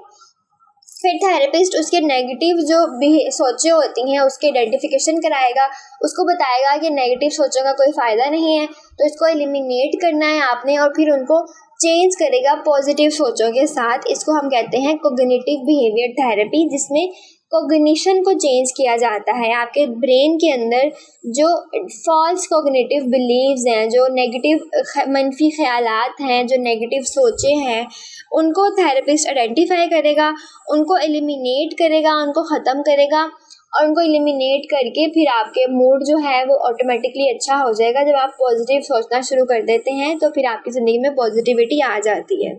फिर थेरेपिस्ट उसके नेगेटिव जो सोचें होती हैं उसके आइडेंटिफिकेशन कराएगा, उसको बताएगा कि नेगेटिव सोचों का कोई फ़ायदा नहीं है, तो इसको एलिमिनेट करना है आपने, और फिर उनको चेंज करेगा पॉजिटिव सोचों के साथ। इसको हम कहते हैं कोग्निटिव बिहेवियर थेरेपी, जिसमें कॉग्निशन को चेंज किया जाता है। आपके ब्रेन के अंदर जो फॉल्स कॉग्निटिव बिलीव्स हैं, जो नेगेटिव मनफी ख्यालात हैं, जो नेगेटिव सोचे हैं, उनको थेरेपिस्ट आइडेंटिफाई करेगा, उनको एलिमिनेट करेगा, उनको ख़त्म करेगा, और उनको एलिमिनेट करके फिर आपके मूड जो है वो ऑटोमेटिकली अच्छा हो जाएगा। जब आप पॉजिटिव सोचना शुरू कर देते हैं तो फिर आपकी ज़िंदगी में पॉजिटिविटी आ जाती है।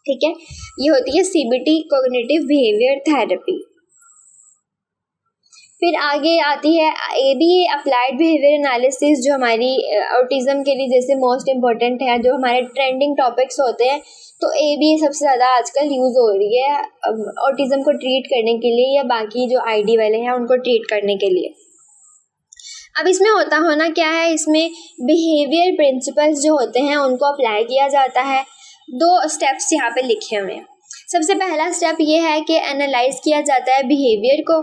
ठीक है, ये होती है CBT, कॉग्निटिव बिहेवियर थेरेपी। फिर आगे आती है ABA, अप्लाइड बिहेवियर एनालिसिस, जो हमारी ऑटिज़म के लिए जैसे मोस्ट इम्पॉर्टेंट है, जो हमारे ट्रेंडिंग टॉपिक्स होते हैं। तो ABA सबसे ज़्यादा आजकल यूज़ हो रही है ऑटिज़म को ट्रीट करने के लिए, या बाकी जो ID वाले हैं उनको ट्रीट करने के लिए। अब इसमें होना क्या है, इसमें बिहेवियर प्रिंसिपल्स जो होते हैं उनको अप्लाई किया जाता है। 2 स्टेप्स यहाँ पे लिखे हुए हैं। सबसे पहला स्टेप ये है कि एनालाइज किया जाता है बिहेवियर को,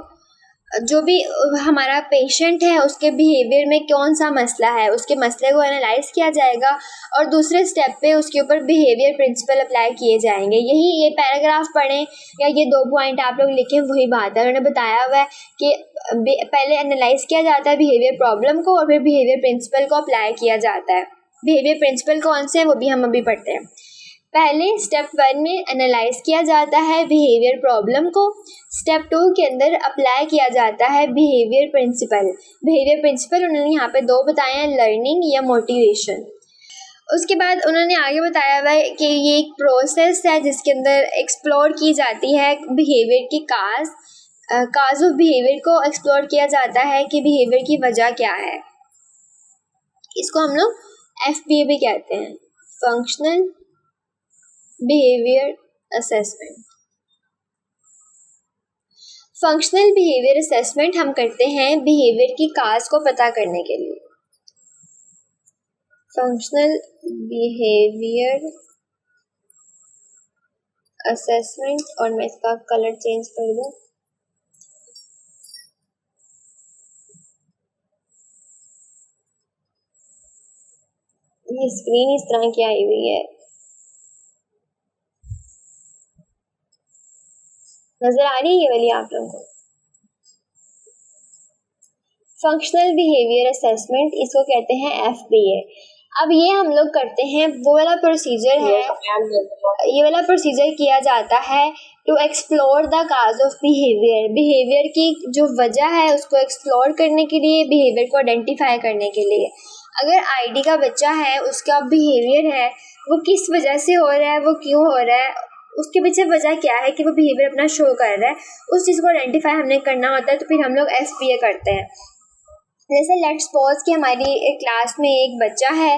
जो भी हमारा पेशेंट है उसके बिहेवियर में कौन सा मसला है, उसके मसले को एनालाइज किया जाएगा, और दूसरे स्टेप पे उसके ऊपर बिहेवियर प्रिंसिपल अप्लाई किए जाएंगे। यही ये पैराग्राफ पढ़ें या ये 2 पॉइंट आप लोग लिखें, वही बात है। उन्होंने बताया हुआ है कि पहले एनालाइज किया जाता है बिहेवियर प्रॉब्लम को, और फिर बिहेवियर प्रिंसिपल को अप्लाई किया जाता है। बिहेवियर प्रिंसिपल कौन से हैं वो भी हम अभी पढ़ते हैं। पहले स्टेप 1 में एनालाइज किया जाता है बिहेवियर प्रॉब्लम को, स्टेप 2 के अंदर अप्लाई किया जाता है बिहेवियर प्रिंसिपल। बिहेवियर प्रिंसिपल उन्होंने यहाँ पे 2 बताए हैं, लर्निंग या मोटिवेशन। उसके बाद उन्होंने आगे बताया हुआ है कि ये एक प्रोसेस है जिसके अंदर एक्सप्लोर की जाती है बिहेवियर की काज ऑफ बिहेवियर को एक्सप्लोर किया जाता है कि बिहेवियर की वजह क्या है। इसको हम लोग FBA भी कहते हैं, functional behaviour assessment. Functional behaviour assessment हम करते हैं बिहेवियर की काज को पता करने के लिए। फंक्शनल बिहेवियर असेसमेंट, और मैं इसका कलर चेंज कर दूं, ये स्क्रीन इस तरह की आई हुई है, नजर आ रही है ये वाली आप लोगों को? फंक्शनल बिहेवियर असेसमेंट, इसको कहते हैं FBA। अब ये हम लोग करते हैं, वो वाला प्रोसीजर है, ये वाला प्रोसीजर किया जाता है to explore the cause of behaviour. Behaviour की जो वजह है उसको एक्सप्लोर करने के लिए, बिहेवियर को आइडेंटिफाई करने के लिए। अगर ID का बच्चा है, उसका बिहेवियर है, वो किस वजह से हो रहा है, वो क्यों हो रहा है, उसके पीछे वजह क्या है कि वो बिहेवियर अपना शो कर रहा है, उस चीज़ को आइडेंटिफाई हमने करना होता है। तो फिर हम लोग FBA करते हैं। जैसे लेट्स सपोज कि हमारी क्लास में एक बच्चा है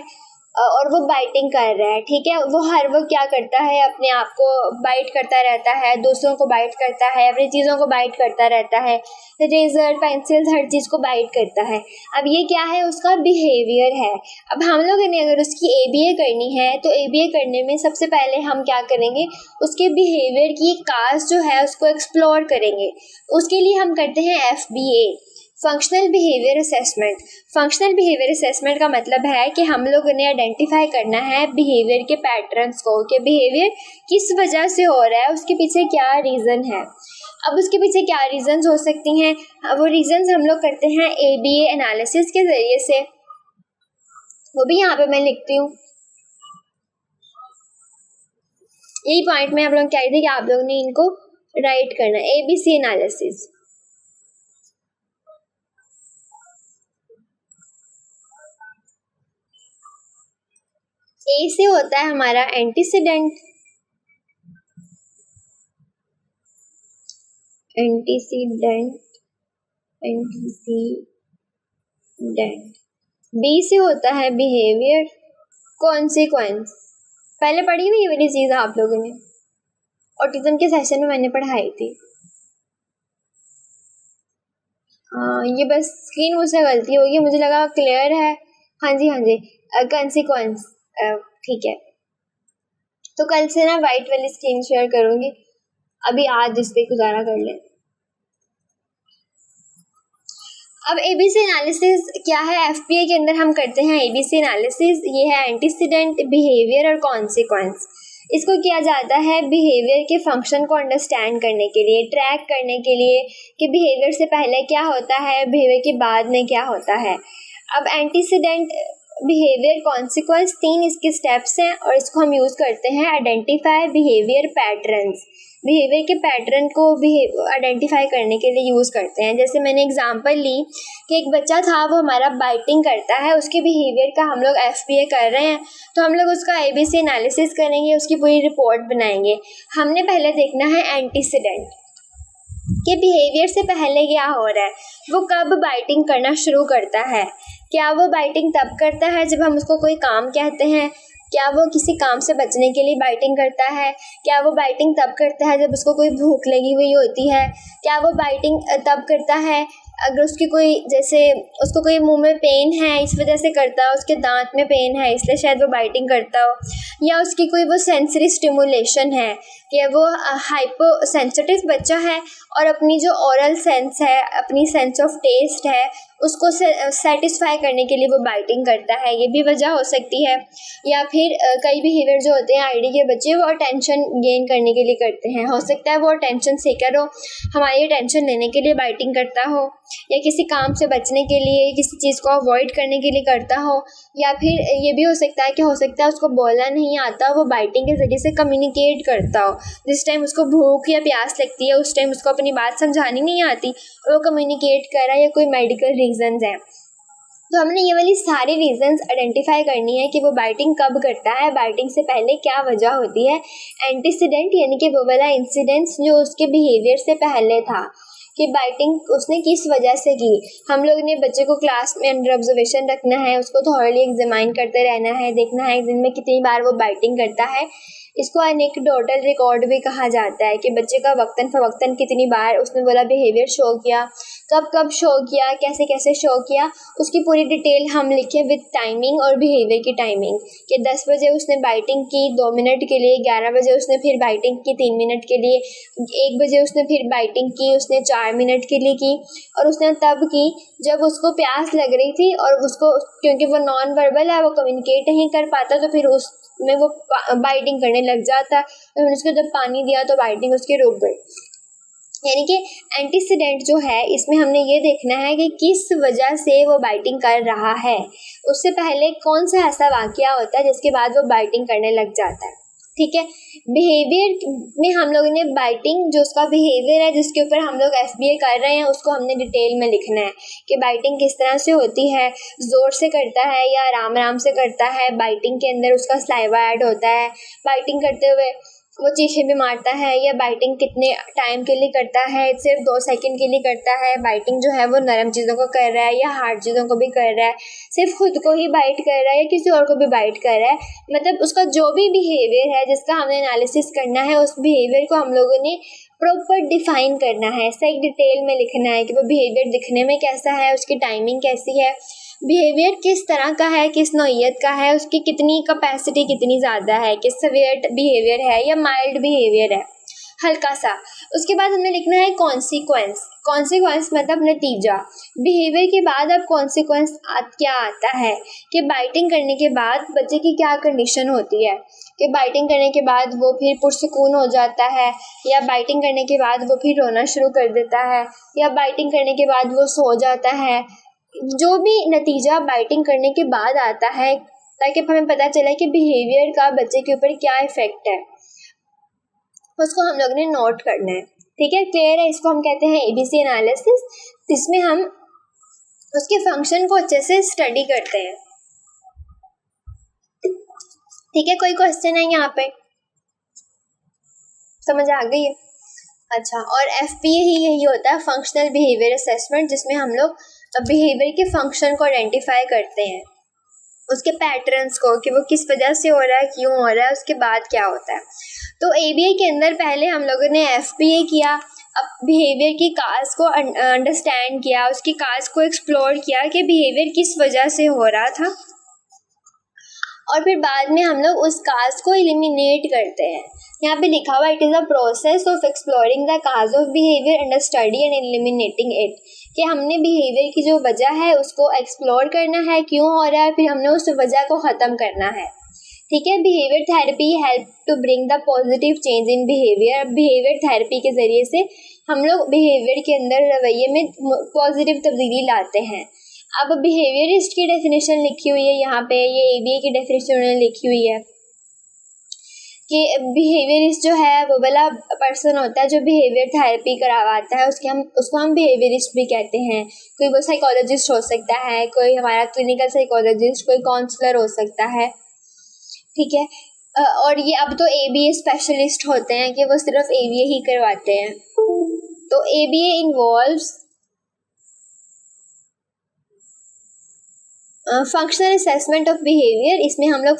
और वो बाइटिंग कर रहा है, ठीक है। वो हर वक्त क्या करता है, अपने आप को बाइट करता रहता है, दूसरों को बाइट करता है, अपनी चीज़ों को बाइट करता रहता है, रेजर पेंसिल्स हर चीज़ को बाइट करता है। अब ये क्या है, उसका बिहेवियर है। अब हम लोगों ने अगर उसकी ABA करनी है तो ABA करने में सबसे पहले हम क्या करेंगे, उसके बिहेवियर की काज जो है उसको एक्सप्लोर करेंगे। उसके लिए हम करते हैं FBA, functional behaviour assessment. Functional behaviour assessment का मतलब है कि हम लोगों ने आइडेंटिफाई करना है बिहेवियर के पैटर्न्स को, कि बिहेवियर किस वजह से हो रहा है, उसके पीछे क्या रीज़न है। अब उसके पीछे क्या रीजंस हो सकती हैं, वो रीजंस हम लोग करते हैं ABA एनालिसिस के ज़रिए से, वो भी यहाँ पे मैं लिखती हूँ। यही पॉइंट में आप लोग कह रही थी कि आप लोग ने इनको राइट करना है, ABC एनालिसिस। A से होता है हमारा एंटीसीडेंट, B से होता है बिहेवियर, कॉन्सिक्वेंस। पहले पढ़ी हुई ये वाली चीज़ आप लोगों ने, ऑटिज्म के सेशन में मैंने पढ़ाई थी। ये बस स्क्रीन मुझसे गलती होगी, मुझे लगा क्लियर है। हाँ जी कॉन्सिक्वेंस, ठीक है। तो कल से ना वाइट वाली स्क्रीन शेयर करूँगी, अभी आज इस पे गुजारा कर लें। अब ABC एनालिसिस क्या है, FBA के अंदर हम करते हैं ABC एनालिसिस। ये है एंटीसीडेंट, बिहेवियर और कॉन्सिक्वेंस। इसको किया जाता है बिहेवियर के फंक्शन को अंडरस्टैंड करने के लिए, ट्रैक करने के लिए कि बिहेवियर से पहले क्या होता है, बिहेवियर के बाद में क्या होता है। अब एंटीसीडेंट, बिहेवियर, कॉन्सिक्वेंस, 3 इसके स्टेप्स हैं और इसको हम यूज़ करते हैं आइडेंटिफाई बिहेवियर पैटर्न्स। बिहेवियर के पैटर्न को आइडेंटिफाई करने के लिए यूज़ करते हैं। जैसे मैंने एग्जांपल ली कि एक बच्चा था, वो हमारा बाइटिंग करता है, उसके बिहेवियर का हम लोग FBA कर रहे हैं, तो हम लोग उसका ABC एनालिसिस करेंगे, उसकी पूरी रिपोर्ट बनाएंगे। हमने पहले देखना है एंटीसीडेंट कि बिहेवियर से पहले क्या हो रहा है, वो कब बाइटिंग करना शुरू करता है। क्या वो बाइटिंग तब करता है जब हम उसको कोई काम कहते हैं? क्या वो किसी काम से बचने के लिए बाइटिंग करता है? क्या वो बाइटिंग तब करता है जब उसको कोई भूख लगी हुई होती है? क्या वो बाइटिंग तब करता है अगर उसकी कोई, जैसे उसको कोई मुंह में पेन है इस वजह से करता हो, उसके दांत में पेन है इसलिए शायद वो बाइटिंग करता हो, या उसकी कोई वो सेंसरी स्टिमुलेशन है कि वो हाइपो सेंसिटिव बच्चा है और अपनी जो ओरल सेंस है, अपनी सेंस ऑफ टेस्ट है, उसको सेटिस्फाई करने के लिए वो बाइटिंग करता है, ये भी वजह हो सकती है। या फिर कई बिहेवियर जो होते हैं आईडी के बच्चे, वो अटेंशन गेन करने के लिए करते हैं। हो सकता है वो अटेंशन सीकर हो, हमारी अटेंशन लेने के लिए बाइटिंग करता हो, या किसी काम से बचने के लिए, किसी चीज़ को अवॉइड करने के लिए करता हो, या फिर ये भी हो सकता है कि हो सकता है उसको बोलना नहीं आता, वो बाइटिंग के ज़रिए से कम्युनिकेट करता हो। जिस टाइम उसको भूख या प्यास लगती है उस टाइम उसको अपनी बात समझानी नहीं आती और वो कम्युनिकेट कर रहा है, या कोई मेडिकल रीजंस हैं। तो हमने ये वाली सारी रीजंस आइडेंटिफाई करनी है कि वो बाइटिंग कब करता है, बाइटिंग से पहले क्या वजह होती है। एंटीसीडेंट यानी कि वो वाला इंसिडेंट्स जो उसके बिहेवियर से पहले था कि बाइटिंग उसने किस वजह से की। हम लोग ने बच्चे को क्लास में अंडर ऑब्जर्वेशन रखना है, उसको थॉरली एग्जामाइन करते रहना है, देखना है दिन में कितनी बार वो बाइटिंग करता है। इसको एनेक्डोटल रिकॉर्ड भी कहा जाता है कि बच्चे का वक्तन फ़वक्तन कितनी बार उसने बोला बिहेवियर शो किया, कब कब शो किया, कैसे कैसे शो किया, उसकी पूरी डिटेल हम लिखें विद टाइमिंग और बिहेवियर की टाइमिंग कि 10 बजे उसने बाइटिंग की 2 मिनट के लिए, 11 बजे उसने फिर बाइटिंग की 3 मिनट के लिए, 1 बजे उसने फिर बाइटिंग की उसने 4 मिनट के लिए की, और उसने तब की जब उसको प्यास लग रही थी और उसको, क्योंकि वो नॉन वर्बल है, वो कम्युनिकेट नहीं कर पाता, तो फिर उसमें वो बाइटिंग करने लग जाता है। तो उसको जब पानी दिया तो बाइटिंग उसकी रुक गई। यानी कि एंटीसीडेंट जो है इसमें हमने ये देखना है कि किस वजह से वो बाइटिंग कर रहा है, उससे पहले कौन सा ऐसा वाकया होता है जिसके बाद वो बाइटिंग करने लग जाता है। ठीक है, बिहेवियर में हम लोगों ने बाइटिंग जो उसका बिहेवियर है जिसके ऊपर हम लोग FBA कर रहे हैं उसको हमने डिटेल में लिखना है कि बाइटिंग किस तरह से होती है, ज़ोर से करता है या आराम आराम से करता है, बाइटिंग के अंदर उसका सलाइवा ऐड होता है, बाइटिंग करते हुए वो चीखें भी मारता है, या बाइटिंग कितने टाइम के लिए करता है, सिर्फ 2 सेकंड के लिए करता है, बाइटिंग जो है वो नरम चीज़ों को कर रहा है या हार्ड चीज़ों को भी कर रहा है, सिर्फ खुद को ही बाइट कर रहा है या किसी और को भी बाइट कर रहा है। मतलब उसका जो भी बिहेवियर है जिसका हमने एनालिसिस करना है, उस बिहेवियर को हम लोगों ने प्रॉपर डिफाइन करना है, सही डिटेल में लिखना है कि वो बिहेवियर दिखने में कैसा है, उसकी टाइमिंग कैसी है, बिहेवियर किस तरह का है, किस नौइयत का है, उसकी कितनी कैपेसिटी कितनी ज़्यादा है, किस सीवियर बिहेवियर है या माइल्ड बिहेवियर है, हल्का सा। उसके बाद हमें लिखना है कॉन्सिक्वेंस। कॉन्सिक्वेंस मतलब नतीजा। बिहेवियर के बाद अब कॉन्सिक्वेंस क्या आता है कि बाइटिंग करने के बाद बच्चे की क्या कंडीशन होती है, कि बाइटिंग करने के बाद वो फिर पुरसुकून हो जाता है, या बाइटिंग करने के बाद वो फिर रोना शुरू कर देता है, या बाइटिंग करने के बाद वो सो जाता है। जो भी नतीजा बाइटिंग करने के बाद आता है, ताकि हमें पता चले कि बिहेवियर का बच्चे के ऊपर क्या इफ़ेक्ट है, उसको हम लोग ने नोट करना है। ठीक है, क्लियर है? इसको हम कहते हैं ABC एनालिसिस, जिसमें हम उसके फंक्शन को अच्छे से स्टडी करते हैं। ठीक है, कोई क्वेश्चन है यहाँ पे? समझ आ गई है? अच्छा, और FBA ही यही होता है, फंक्शनल बिहेवियर असेसमेंट, जिसमें हम लोग बिहेवियर के फंक्शन को आइडेंटिफाई करते हैं, उसके पैटर्न्स को कि वो किस वजह से हो रहा है, क्यों हो रहा है, उसके बाद क्या होता है। तो ABA के अंदर पहले हम लोगों ने FBA किया, अब बिहेवियर की काज को अंडरस्टैंड किया, उसकी काज को एक्सप्लोर किया कि बिहेवियर किस वजह से हो रहा था, और फिर बाद में हम लोग उस काज को एलिमिनेट करते हैं। यहाँ पे लिखा हुआ it is a process of exploring the cause of behaviour and study and eliminating it, कि हमने बिहेवियर की जो वजह है उसको एक्सप्लोर करना है, क्यों हो रहा है, फिर हमने उस वजह को ख़त्म करना है। ठीक है। Behaviour therapy help to bring the positive change in behaviour. Behaviour therapy के ज़रिए से हम लोग बिहेवियर के अंदर, रवैये में पॉजिटिव तब्दीली लाते हैं। अब बिहेवियरिस्ट की डेफिनेशन लिखी हुई है यहाँ पे, ये ABA की डेफिनेशन उन्होंने लिखी हुई है कि बिहेवियरिस्ट जो है वो वाला पर्सन होता है जो बिहेवियर थेरेपी करवाता है, उसको हम बिहेवियरिस्ट भी कहते हैं। कोई वो साइकोलॉजिस्ट हो सकता है, कोई हमारा क्लिनिकल साइकोलॉजिस्ट, कोई काउंसलर हो सकता है, ठीक है। और ये अब तो ABA स्पेशलिस्ट होते हैं कि वो सिर्फ ABA ही करवाते हैं। तो ABA involves functional assessment of behaviour. इसमें हम लोग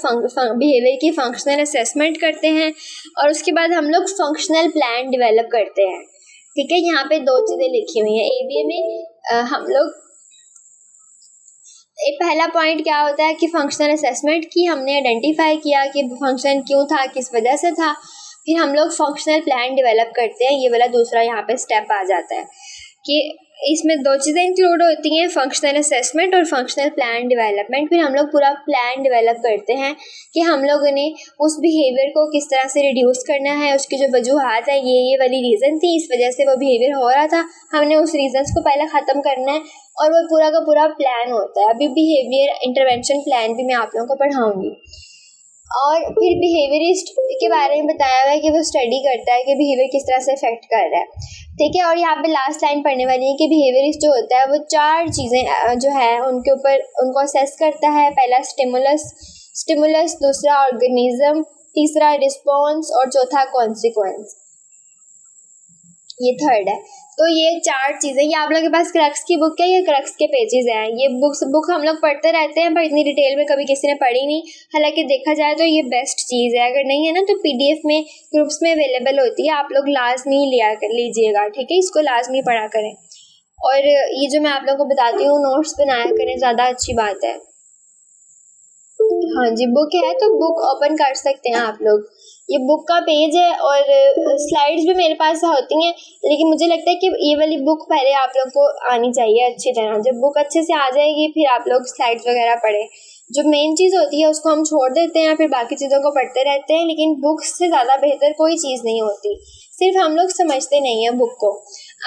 बिहेवियर की फंक्शनल असेसमेंट करते हैं और उसके बाद हम लोग फंक्शनल प्लान डेवलप करते हैं, ठीक है। यहाँ पे 2 चीज़ें लिखी हुई हैं ABA में। हम लोग एक पहला पॉइंट क्या होता है कि फंक्शनल असेसमेंट की हमने आइडेंटिफाई किया कि फंक्शन क्यों था, किस वजह से था, फिर हम लोग फंक्शनल प्लान डेवलप करते हैं। ये वाला दूसरा यहाँ पे स्टेप आ जाता है कि इसमें 2 चीज़ें इंक्लूड होती हैं, फंक्शनल असेसमेंट और फंक्शनल प्लान डेवलपमेंट। फिर हम लोग पूरा प्लान डेवलप करते हैं कि हम लोगों ने उस बिहेवियर को किस तरह से रिड्यूस करना है, उसकी जो वजूहात है, ये वाली रीज़न थी, इस वजह से वो बिहेवियर हो रहा था, हमने उस रीजन्स को पहले ख़त्म करना है और वो पूरा का पूरा प्लान होता है। अभी बिहेवियर इंटरवेंशन प्लान भी मैं आप लोगों को पढ़ाऊँगी। और फिर बिहेवियरिस्ट के बारे में बताया हुआ है कि वो स्टडी करता है कि बिहेवियर किस तरह से इफेक्ट कर रहा है, ठीक है। और यहाँ पे लास्ट लाइन पढ़ने वाली है कि बिहेवियरिस्ट जो होता है वो 4 चीज़ें जो है उनके ऊपर उनको असेस करता है। पहला स्टिमुलस, दूसरा ऑर्गेनिज्म, तीसरा रिस्पॉन्स और चौथा कॉन्सिक्वेंस, ये थर्ड है। तो ये 4 चीज़ें, ये आप लोगों के पास क्रक्स की बुक है, ये क्रक्स के पेजेस हैं। ये बुक हम लोग पढ़ते रहते हैं पर इतनी डिटेल में कभी किसी ने पढ़ी नहीं। हालांकि देखा जाए तो ये बेस्ट चीज़ है, अगर नहीं है ना तो PDF में ग्रुप्स में अवेलेबल होती है, आप लोग लाजमी लीजिएगा, ठीक है। इसको लाजमी पढ़ा करें और ये जो मैं आप लोगों को बताती हूँ नोट्स बनाया करें, ज़्यादा अच्छी बात है। हाँ जी, बुक है तो बुक ओपन कर सकते हैं आप लोग। ये बुक का पेज है और स्लाइड्स भी मेरे पास होती हैं, लेकिन मुझे लगता है कि ये वाली बुक पहले आप लोग को आनी चाहिए अच्छी तरह। जब बुक अच्छे से आ जाएगी फिर आप लोग स्लाइड्स वगैरह पढ़ें। जो मेन चीज़ होती है उसको हम छोड़ देते हैं, फिर बाकी चीज़ों को पढ़ते रहते हैं, लेकिन बुक से ज़्यादा बेहतर कोई चीज़ नहीं होती, सिर्फ हम लोग समझते नहीं हैं बुक को।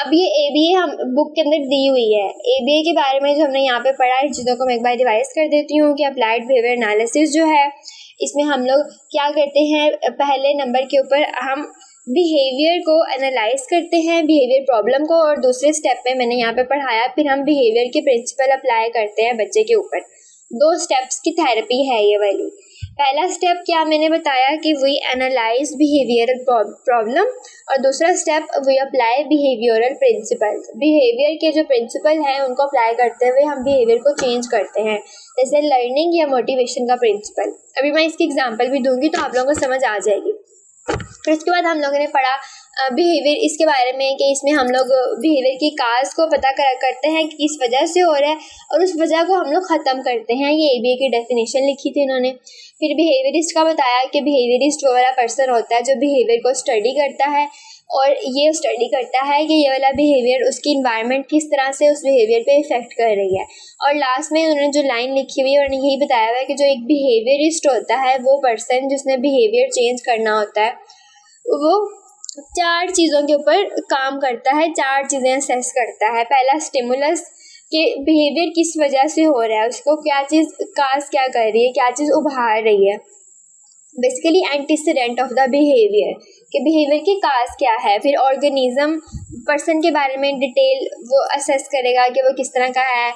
अब ये ABA हम बुक के अंदर दी हुई है। ABA के बारे में जो हमने यहाँ पे पढ़ा है, चीज़ों को मैं एक बार रिवाइज कर देती हूँ कि अप्लाइड बिहेवियर एनालिसिस जो है, इसमें हम लोग क्या करते हैं, पहले नंबर के ऊपर हम बिहेवियर को एनालाइज करते हैं, बिहेवियर प्रॉब्लम को, और दूसरे स्टेप में मैंने यहाँ पे पढ़ाया फिर हम बिहेवियर के प्रिंसिपल अप्लाई करते हैं बच्चे के ऊपर। 2 स्टेप्स की थेरेपी है ये वाली। पहला स्टेप क्या मैंने बताया कि वी एनालाइज बिहेवियरल प्रॉब्लम और दूसरा step we apply behavioural principle. Behaviour के जो प्रिंसिपल हैं उनको अप्लाई करते हुए हम बिहेवियर को चेंज करते हैं, जैसे लर्निंग या मोटिवेशन का प्रिंसिपल। अभी मैं इसकी एग्जांपल भी दूंगी तो आप लोगों को समझ आ जाएगी। फिर उसके बाद हम लोगों ने पढ़ा बिहेवियर इसके बारे में कि इसमें हम लोग बिहेवियर की काज को पता करते हैं कि किस वजह से हो रहा है और उस वजह को हम लोग ख़त्म करते हैं। ये ABA की डेफिनेशन लिखी थी उन्होंने। फिर बिहेवियरिस्ट का बताया कि बिहेवियरिस्ट वो वाला पर्सन होता है जो बिहेवियर को स्टडी करता है और ये स्टडी करता है कि ये वाला बिहेवियर उसकी इन्वायरमेंट किस तरह से उस बिहेवियर पे इफेक्ट कर रही है। और लास्ट में उन्होंने जो लाइन लिखी हुई है उन्होंने यही बताया हुआ है कि जो एक बिहेवियरिस्ट होता है वो पर्सन जिसने बिहेवियर चेंज करना होता है वो 4 चीज़ों के ऊपर काम करता है, 4 चीज़ें असेस करता है। पहला स्टिमुलस कि बिहेवियर किस वजह से हो रहा है, उसको क्या चीज़ काज क्या कर रही है, क्या चीज़ उभार रही है, basically antecedent of the behaviour कि बिहेवियर की काज क्या है। फिर ऑर्गेनिज्म पर्सन के बारे में डिटेल वो असेस करेगा कि वो किस तरह का है,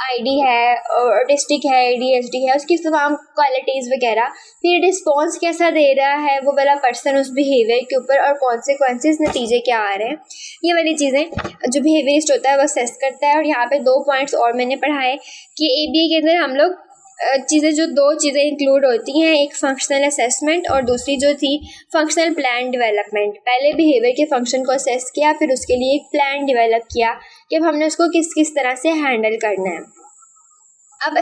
ID है, ऑटिस्टिक है, ADHD है, उसकी तमाम क्वालिटीज़ वगैरह। फिर रिस्पॉन्स कैसा दे रहा है वो वाला पर्सन उस बिहेवियर के ऊपर और कॉन्सिक्वेंसेस नतीजे क्या आ रहे हैं, ये वाली चीज़ें जो बिहेवियरिस्ट होता है वो असेस करता है। और यहाँ पे 2 पॉइंट्स और मैंने पढ़ाए कि ABA के अंदर हम लोग जो 2 चीज़ें इंक्लूड होती हैं, एक फंक्शनल असेसमेंट और दूसरी जो थी फंक्शनल प्लान डेवलपमेंट। पहले बिहेवियर के फंक्शन को असेस किया, फिर उसके लिए एक प्लान डेवलप किया कि अब हमने उसको किस तरह से हैंडल करना है। अब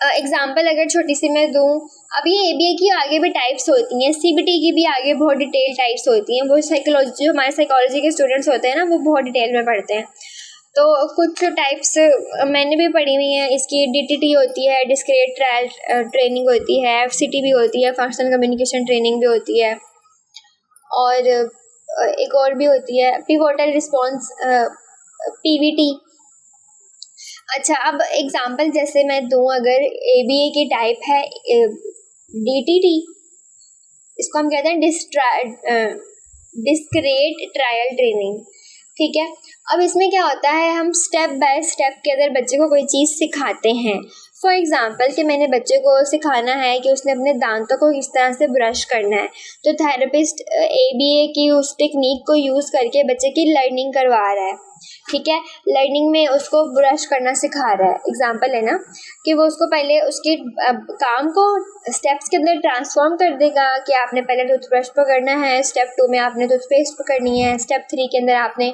एग्जांपल अगर छोटी सी मैं दूँ, अब ये ABA की आगे भी टाइप्स होती हैं, CBT की भी आगे बहुत डिटेल टाइप्स होती हैं। वो साइकोलॉजी जो हमारे साइकोलॉजी के स्टूडेंट्स होते हैं ना वो बहुत डिटेल में पढ़ते हैं। तो कुछ टाइप्स मैंने भी पढ़ी हुई हैं इसकी। DTT होती है, डिस्क्रीट ट्रायल ट्रेनिंग होती है, FCT भी होती है, फंक्शनल कम्युनिकेशन ट्रेनिंग भी होती है, और एक और भी होती है पिवोटल रिस्पॉन्स, PVT। अच्छा, अब एग्जांपल जैसे मैं दूं, अगर ABA की टाइप है DTT, इसको हम कहते हैं डिस्क्रीट ट्रायल ट्रेनिंग, ठीक है। अब इसमें क्या होता है, हम स्टेप बाय स्टेप के अंदर बच्चे को कोई चीज़ सिखाते हैं। फॉर एग्जांपल कि मैंने बच्चे को सिखाना है कि उसने अपने दांतों को किस तरह से ब्रश करना है, तो थेरेपिस्ट ABA की उस टेक्निक को यूज़ करके बच्चे की लर्निंग करवा रहा है, ठीक है। लर्निंग में उसको ब्रश करना सिखा रहा है। एग्जांपल है ना कि वो उसको पहले उसके काम को स्टेप्स के अंदर ट्रांसफॉर्म कर देगा कि आपने पहले टूथब्रश पकड़ना है, स्टेप 2 में आपने टूथपेस्ट पकड़नी है, स्टेप 3 के अंदर आपने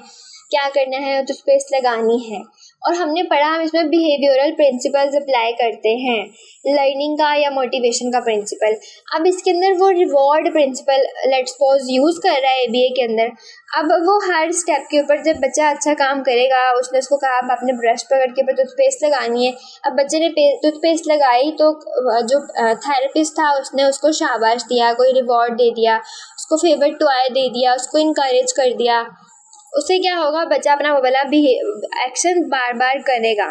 क्या करना है, टूथपेस्ट लगानी है। और हमने पढ़ा, हम इसमें बिहेवियरल प्रिंसिपल्स अप्लाई करते हैं, लर्निंग का या मोटिवेशन का प्रिंसिपल। अब इसके अंदर वो reward principle let's suppose use कर रहा है ABA के अंदर। अब वो हर स्टेप के ऊपर जब बच्चा अच्छा काम करेगा, उसने उसको कहा अब आपने ब्रश पकड़ के टूथपेस्ट लगानी है, अब बच्चे ने टूथपेस्ट लगाई तो जो थेरेपिस्ट था उसने उसको शाबाश दिया, कोई रिवॉर्ड दे दिया, उसको फेवरेट टॉय दे दिया, उसको इनकरेज कर दिया। उससे क्या होगा, बच्चा अपना वो वाला एक्शन बार बार करेगा।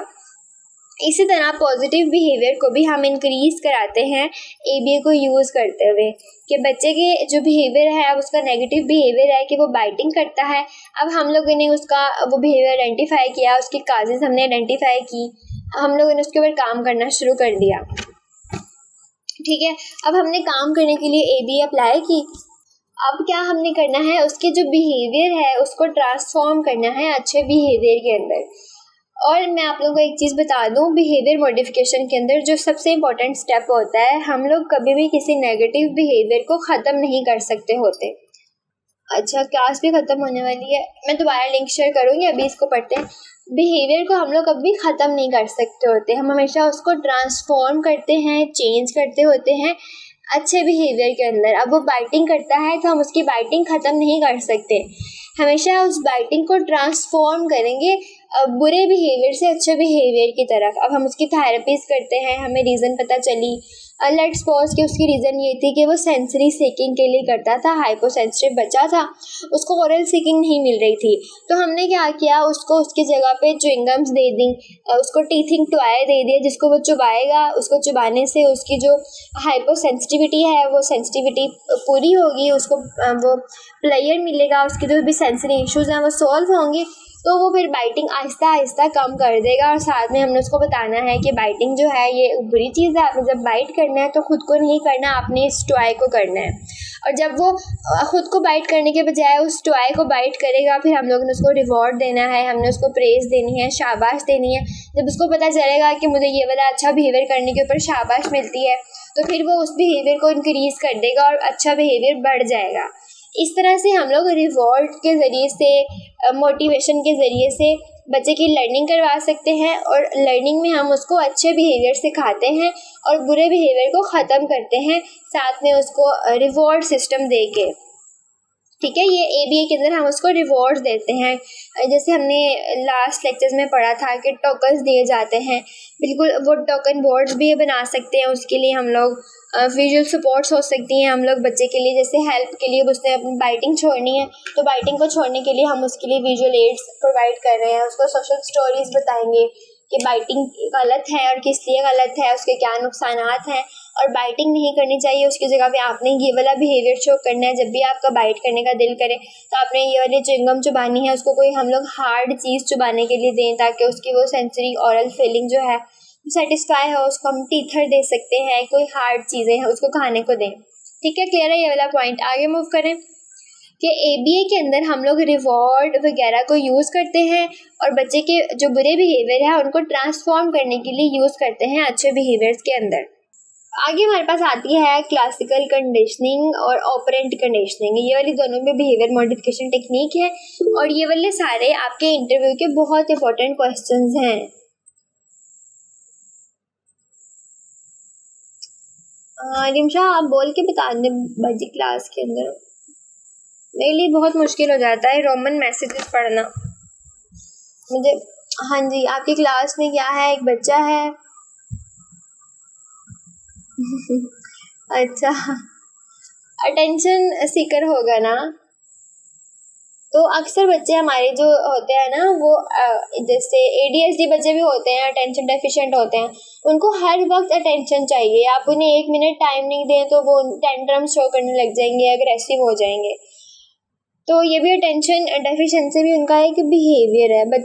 इसी तरह पॉजिटिव बिहेवियर को भी हम इंक्रीज कराते हैं ABA को यूज़ करते हुए, कि बच्चे के जो बिहेवियर है, अब उसका नेगेटिव बिहेवियर है कि वो बाइटिंग करता है। अब हम लोगों ने उसका वो बिहेवियर आइडेंटिफाई किया, उसकी काजेज़ हमने आइडेंटिफाई की, हम लोगों ने उसके ऊपर काम करना शुरू कर दिया, ठीक है। अब हमने काम करने के लिए ABA अप्लाई की। अब क्या हमने करना है, उसके जो बिहेवियर है उसको ट्रांसफॉर्म करना है अच्छे बिहेवियर के अंदर। और मैं आप लोगों को एक चीज़ बता दूं, बिहेवियर मॉडिफिकेशन के अंदर जो सबसे इम्पोर्टेंट स्टेप होता है, हम लोग कभी भी किसी नेगेटिव बिहेवियर को ख़त्म नहीं कर सकते होते। अच्छा, क्लास भी ख़त्म होने वाली है, मैं दोबारा लिंक शेयर करूँगी, अभी इसको पढ़ते हैं। बिहेवियर को हम लोग कभी ख़त्म नहीं कर सकते होते, हम हमेशा उसको ट्रांसफॉर्म करते हैं, चेंज करते होते हैं अच्छे बिहेवियर के अंदर। अब वो बाइटिंग करता है तो हम उसकी बाइटिंग ख़त्म नहीं कर सकते, हमेशा उस बाइटिंग को ट्रांसफॉर्म करेंगे बुरे बिहेवियर से अच्छे बिहेवियर की तरफ। अब हम उसकी थेरेपीज करते हैं, हमें रीज़न पता चली, लेट्स सपोज कि उसकी रीज़न ये थी कि वो सेंसरी सीकिंग के लिए करता था, हाइपो सेंसिटिव बच्चा था, उसको ओरल सीकिंग नहीं मिल रही थी, तो हमने क्या किया, उसको उसकी जगह पे च्युइंगम्स दे दी, उसको टीथिंग टॉय दे दिया जिसको वो चुबाएगा, उसको चुबाने से उसकी जो हाइपो सेंसिटिविटी है वो सेंसिटिविटी पूरी होगी, उसको वो प्लेयर मिलेगा, उसके जो भी सेंसरी इश्यूज़ हैं वो सॉल्व होंगे, तो वो फिर बाइटिंग आहिस्ता आहिस्ता कम कर देगा। और साथ में हमने उसको बताना है कि बाइटिंग जो है ये बुरी चीज़ है, आपने जब बाइट करना है तो खुद को नहीं करना, आपने इस टॉय को करना है। और जब वो खुद को बाइट करने के बजाय उस टॉय को बाइट करेगा, फिर हम लोगों ने उसको रिवॉर्ड देना है, हमने उसको प्रेज़ देनी है, शाबाश देनी है। जब उसको पता चलेगा कि मुझे ये वाला अच्छा बिहेवियर करने के ऊपर शाबाश मिलती है, तो फिर वो उस बिहेवियर को इंक्रीज़ कर देगा और अच्छा बिहेवियर बढ़ जाएगा। इस तरह से हम लोग रिवॉर्ड के ज़रिए से, मोटिवेशन के ज़रिए से बच्चे की लर्निंग करवा सकते हैं, और लर्निंग में हम उसको अच्छे बिहेवियर सिखाते हैं और बुरे बिहेवियर को ख़त्म करते हैं, साथ में उसको रिवॉर्ड सिस्टम दे के, ठीक है। ये ABA के अंदर हम उसको रिवॉर्ड्स देते हैं, जैसे हमने लास्ट लेक्चर्स में पढ़ा था कि टोकन्स दिए जाते हैं, बिल्कुल वो टोकन बोर्ड्स भी बना सकते हैं। उसके लिए हम लोग विजुअल सपोर्ट्स हो सकती हैं हम लोग बच्चे के लिए, जैसे हेल्प के लिए उसने अपनी बाइटिंग छोड़नी है तो बाइटिंग को छोड़ने के लिए हम उसके लिए विजुअल एड्स प्रोवाइड कर रहे हैं, उसको सोशल स्टोरीज बताएंगे कि बाइटिंग गलत है और किस लिए गलत है, उसके क्या नुकसानात हैं, और बाइटिंग नहीं करनी चाहिए, उसकी जगह पे आपने ये वाला बिहेवियर शो करना है। जब भी आपका बाइट करने का दिल करे तो आपने ये वाली च्युइंगम चुबानी है, उसको कोई हम लोग हार्ड चीज़ चुबाने के लिए दें ताकि उसकी वो सेंसरी ऑरल फीलिंग जो है सेटिस्फाई हो, उसको हम टीथर दे सकते हैं, कोई हार्ड चीज़ें हैं उसको खाने को दें, ठीक है। क्लियर है ये वाला पॉइंट? आगे मूव करें कि ABA के अंदर हम लोग रिवॉर्ड वगैरह को यूज़ करते हैं और बच्चे के जो बुरे बिहेवियर है उनको ट्रांसफॉर्म करने के लिए यूज़ करते हैं अच्छे बिहेवियर्स के अंदर। आगे हमारे पास आती है क्लासिकल कंडीशनिंग और ऑपरेंट कंडीशनिंग, ये वाली दोनों में बिहेवियर मॉडिफिकेशन टेक्निक है, और ये वाले सारे आपके इंटरव्यू के बहुत इंपॉर्टेंट क्वेश्चंस हैं। रिमशा, आप बोल के बता दें बजी क्लास के अंदर, मेरे लिए बहुत मुश्किल हो जाता है रोमन मैसेजेस पढ़ना, मुझे हाँ जी, आपकी क्लास में क्या है, एक बच्चा है? अच्छा, अटेंशन सीकर होगा ना? तो अक्सर बच्चे हमारे जो होते हैं ना वो जैसे ADHD बच्चे भी होते हैं, अटेंशन डेफिशिएंट होते हैं, उनको हर वक्त अटेंशन चाहिए। आप उन्हें 1 मिनट टाइम नहीं दें तो वो टेंट्रम शो करने लग जाएंगे, अग्रेसिव हो जाएंगे। तो ये भी अटेंशन डेफिशिएंसी भी उनका एक बिहेवियर है।